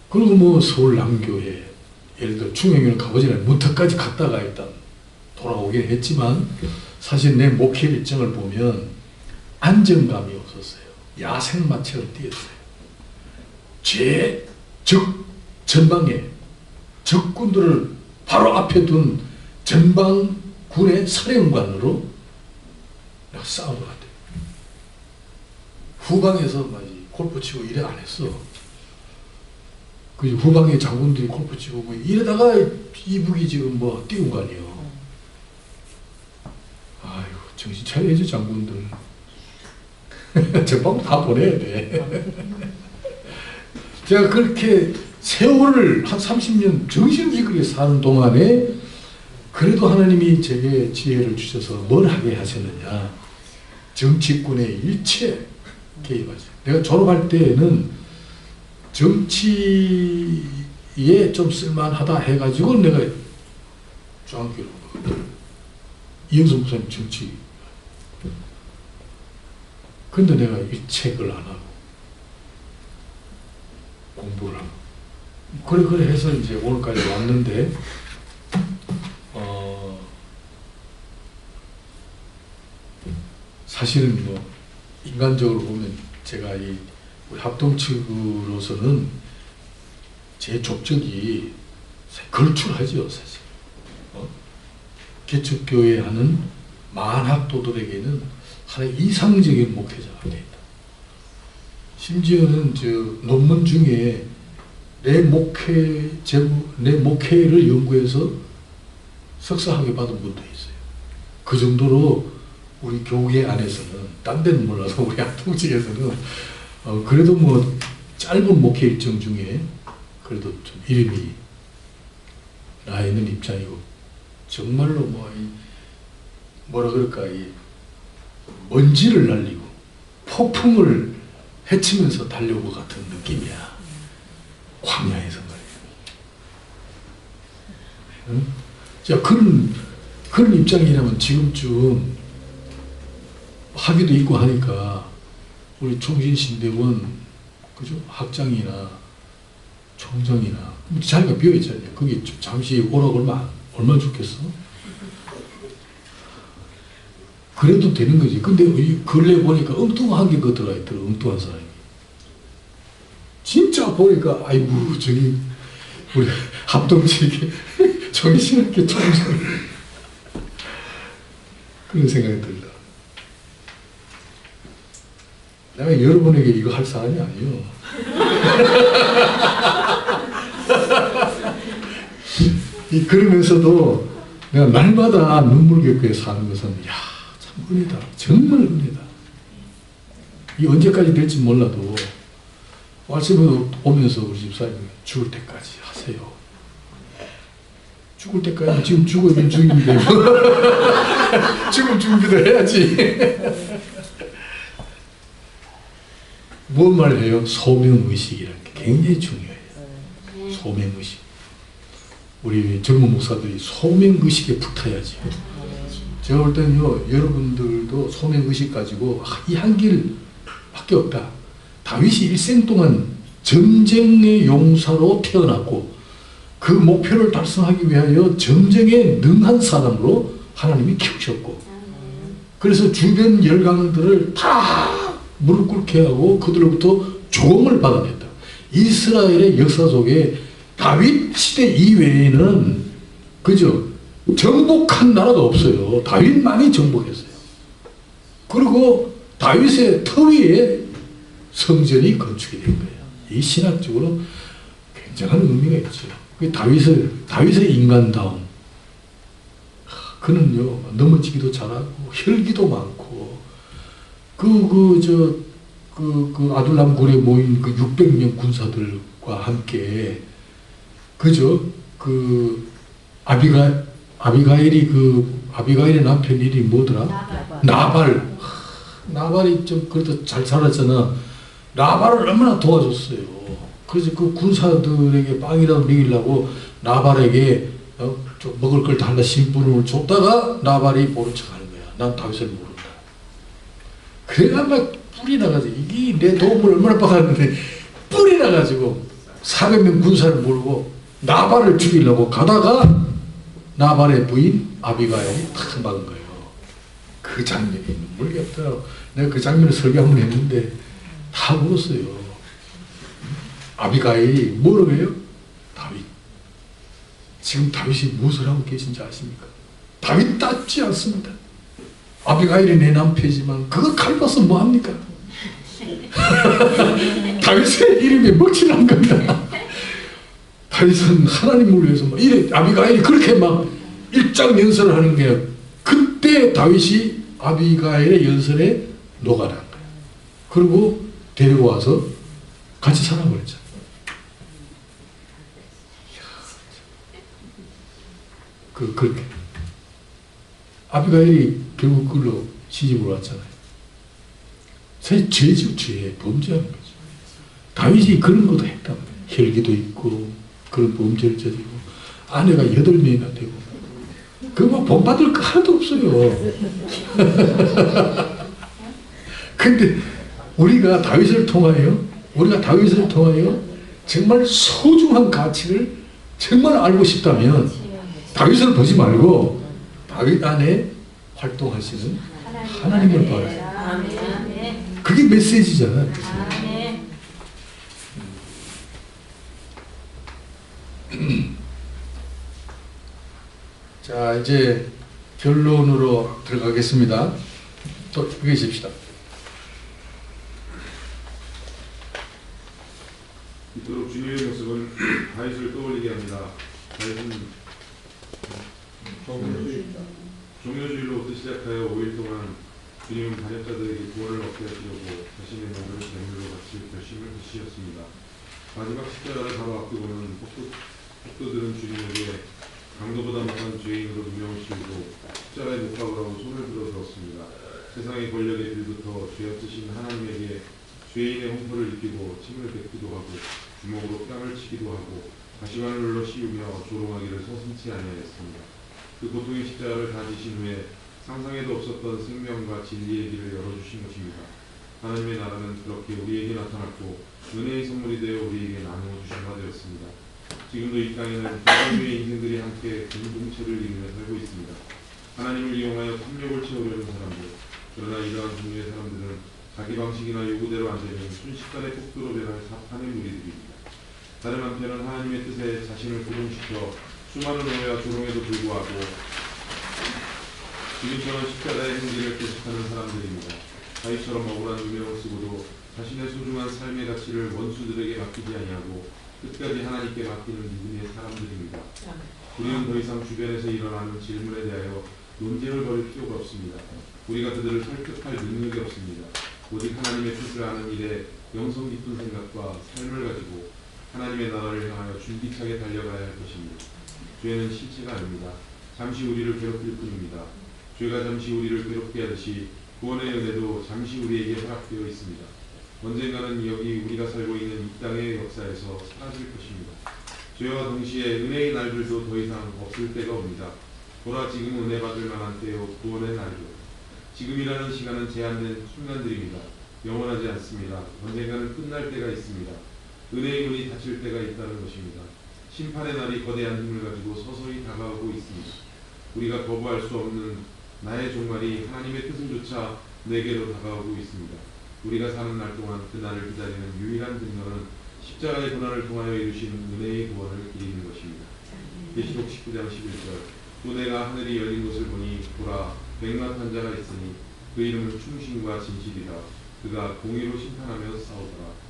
그리고 뭐 서울 남교회, 예를 들어 충영교회는 가보지 않아요. 문턱까지 갔다가 일단 돌아오긴 했지만, 사실 내 목회 일정을 보면 안정감이 없었어요. 야생마처럼 뛰었어요. 전방에 적군들을 바로 앞에 둔 전방군의 사령관으로 내가 싸운 것 같아요. 후방에서 골프 치고 이래 안 했어. 그 후방에 장군들이 골프 치고 뭐 이러다가 이북이 지금 뭐 띄운 거 아니에요. 아이고, 정신 차려야지 장군들. 전방 다 보내야 돼. 제가 그렇게 세월을 한 30년 정신없이 그렇게 사는 동안에 그래도 하나님이 제게 지혜를 주셔서 뭘 하게 하셨느냐. 정치권의 일체 개입하죠. 내가 졸업할 때는 정치에 좀 쓸만하다 해가지고 내가 중학교로 이영선 목사님 정치. 근데 내가 일책을 안 하고 공부를 하고 그래 해서 이제 오늘까지 왔는데 사실은 뭐 인간적으로 보면 제가 이 우리 합동 측으로서는 제 족적이 걸출하죠 사실. 개척교회 하는 만학도들에게는 하나의 이상적인 목회자가 되어 있다. 심지어는 저 논문 중에 내 목회를 연구해서 석사학위 받은 분도 있어요. 그 정도로 우리 교계 안에서는, 딴 데는 몰라도 우리 합동 측에서는 그래도 뭐 짧은 목회 일정 중에 그래도 좀 이름이 나 있는 입장이고, 정말로 뭐라 그럴까, 이 먼지를 날리고 폭풍을 헤치면서 달려오고 같은 느낌이야. 광야에서 말이야. 응? 자, 그런 입장이라면 지금쯤 학위도 있고 하니까 우리 총신신대원, 그죠? 학장이나 총장이나 자리가 비어있잖아요. 거기 좀 잠시 오라고 얼마나 좋겠어? 그래도 되는 거지. 근데 근래 보니까 엉뚱한 게 들어가 있더라. 엉뚱한 사람이. 진짜 보니까 아이고 저기 우리 합동측에 정신없게 총장 그런 생각이 들다. 내가 여러분에게 이거 할 사람이 아니요. 그러면서도 내가 날마다 눈물겹게 사는 것은 참 은혜다. 정말 은혜다. 이 언제까지 될지 몰라도 아침에 오면서 우리 집사님이 죽을 때까지 하세요. 죽을 때까지 지금 죽으면 죽인데 죽을 준비도 해야지. 뭔 말을 해요? 소명의식이라는 게 굉장히 중요해요. 소명의식. 우리 젊은 목사들이 소명의식에 붙어야지. 제가 볼 때는요, 여러분들도 소명의식 가지고 이 한 길밖에 없다. 다윗이 일생 동안 전쟁의 용사로 태어났고 그 목표를 달성하기 위하여 전쟁에 능한 사람으로 하나님이 키우셨고, 그래서 주변 열강들을 다 무릎 꿇게 하고 그들로부터 조공을 받아냈다. 이스라엘의 역사 속에 다윗 시대 이외에는 그저 정복한 나라도 없어요. 다윗만이 정복했어요. 그리고 다윗의 터위에 성전이 건축이 된 거예요. 이 신학적으로 굉장한 의미가 있죠. 다윗의 인간다움. 그는요, 넘어지기도 잘하고 혈기도 많고 아둘람 굴에 모인 그 600명 군사들과 함께 그죠? 아비가일의 남편 이름이 뭐더라? 나발이 좀 그래도 잘 살았잖아. 나발을 얼마나 도와줬어요. 그래서 그 군사들에게 빵이라도 먹이려고 나발에게 좀 먹을 걸 달라 신분을 줬다가 나발이 모른 척 하는 거야. 난 다윗을 모른다. 그래가 막 뿔이 나가지고, 이게 내 도움을 얼마나 받았는데 뿔이 나가지고 400명 군사를 몰고 나발을 죽이려고 가다가 나발의 부인 아비가일이 탁 막은 거예요. 그 장면이 눈물겹더라고. 내가 그 장면을 설교 한번 했는데 다 울었어요. 아비가일이 뭐라고 해요? 다윗. 지금 다윗이 무엇을 하고 계신지 아십니까? 다윗 닿지 않습니다. 아비가일이 내 남편이지만 그거 칼봐서 뭐합니까? 다윗의 이름에 먹칠한 겁니다. 다윗은 하나님을 위해서 아비가일이 그렇게 막 일장연설을 하는 게, 그때 다윗이 아비가일의 연설에 녹아난 거예요. 그리고 데리고 와서 같이 살아버렸잖아요. 그렇게 아비가일이 결국 그걸로 시집을 왔잖아요. 사실 죄죠, 죄. 범죄하는 거죠. 다윗이 그런 것도 했단 말이에요. 혈기도 있고 그런 범죄를 저지르고 아내가 8명이나 되고 그거 본받을 거 하나도 없어요. 근데 우리가 다윗을 통하여 정말 소중한 가치를 정말 알고 싶다면 다윗을 보지 말고 다윗 안에 활동하시는 하나님을 봐요. 그게 메시지잖아요. 자, 이제 결론으로 들어가겠습니다. 또 계십시다. 이토록 주님의 모습은 다윗을 떠올리게 합니다. 다윗은 종료주일로부터 시작하여 5일 동안 주님은 반역자들에게 구원을 얻게 하시려고 자신의 몸을 제물로 바칠 결심을 하시었습니다. 마지막 십자가를 바로 앞두고는 폭도들은 주님에게 강도보다 못한 죄인으로 누명을 씌우고 십자가에 못 박으라고 손을 들어주었습니다. 세상의 권력의 빌부터 죄 없으신 하나님에게 죄인의 홍보를 입히고 침을 뱉기도 하고 주먹으로 뺨을 치기도 하고 가시관을 눌러 씌우며 조롱하기를 서슴지 아니하였습니다. 그 고통의 십자가를 다 지신 후에 상상에도 없었던 생명과 진리의 길을 열어주신 것입니다. 하나님의 나라는 그렇게 우리에게 나타났고 은혜의 선물이 되어 우리에게 나누어 주신 바 되었습니다. 지금도 이 땅에는 대부분의 인생들이 함께 공동체를 이루며 살고 있습니다. 하나님을 이용하여 탐욕을 채우려는 사람들, 그러나 이러한 종류의 사람들은 자기 방식이나 요구대로 안 되면 순식간에 폭도로 변할 사탄의 무리들입니다. 다른 한편은 하나님의 뜻에 자신을 고동시켜 수많은 오해와 조롱에도 불구하고 지금처럼 십자가의 행진을 계속하는 사람들입니다. 다윗처럼 억울한 누명을 쓰고도 자신의 소중한 삶의 가치를 원수들에게 맡기지 아니하고 끝까지 하나님께 맡기는 믿음의 사람들입니다. 우리는 더 이상 주변에서 일어나는 질문에 대하여 논쟁을 벌일 필요가 없습니다. 우리가 그들을 설득할 능력이 없습니다. 오직 하나님의 뜻을 아는 일에 영성 깊은 생각과 삶을 가지고 하나님의 나라를 향하여 준비차게 달려가야 할 것입니다. 죄는 실체가 아닙니다. 잠시 우리를 괴롭힐 뿐입니다. 죄가 잠시 우리를 괴롭게 하듯이 구원의 은혜도 잠시 우리에게 허락되어 있습니다. 언젠가는 여기 우리가 살고 있는 이 땅의 역사에서 사라질 것입니다. 죄와 동시에 은혜의 날들도 더 이상 없을 때가 옵니다. 보라, 지금 은혜 받을 만한 때요 구원의 날이요. 지금이라는 시간은 제한된 순간들입니다. 영원하지 않습니다. 언젠가는 끝날 때가 있습니다. 은혜의 문이 닫힐 때가 있다는 것입니다. 심판의 날이 거대한 힘을 가지고 서서히 다가오고 있습니다. 우리가 거부할 수 없는 나의 종말이 하나님의 뜻을 쫓아 내게로 다가오고 있습니다. 우리가 사는 날 동안 그 날을 기다리는 유일한 근거는 십자가의 고난을 통하여 이루신 은혜의 구원을 기리는 것입니다. 계시록 19장 11절 또 내가 하늘이 열린 것을 보니 보라 백만 자가 있으니 그 이름은 충신과 진실이라. 그가 공의로 심판하며 싸우더라.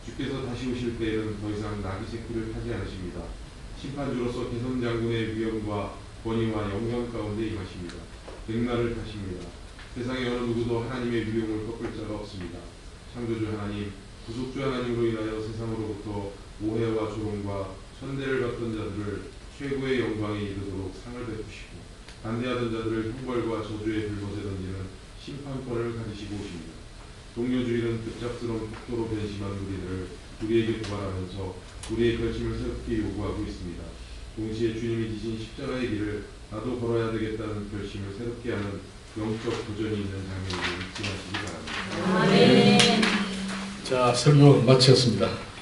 주께서 다시 오실 때에는 더 이상 나귀 새끼를 타지 않으십니다. 심판주로서 개선 장군의 위엄과 권위와 영광 가운데 임하십니다. 백날을 타십니다. 세상에 어느 누구도 하나님의 위용을 꺾을 자가 없습니다. 창조주 하나님, 구속주 하나님으로 인하여 세상으로부터 오해와 조롱과 천대를 받던 자들을 최고의 영광에 이르도록 상을 베푸시고 반대하던 자들을 형벌과 저주의 불못에 던지는 심판권을 가지시고 오십니다. 동료주일은 급작스러운 폭도로 변심한 우리들을 우리에게 고발하면서 우리의 결심을 새롭게 요구하고 있습니다. 동시에 주님이 지신 십자가의 길을 나도 걸어야 되겠다는 결심을 새롭게 하는 영적 도전이 있는 장면을 잊지 마시기 바랍니다. 아멘. 자, 설교 마치었습니다.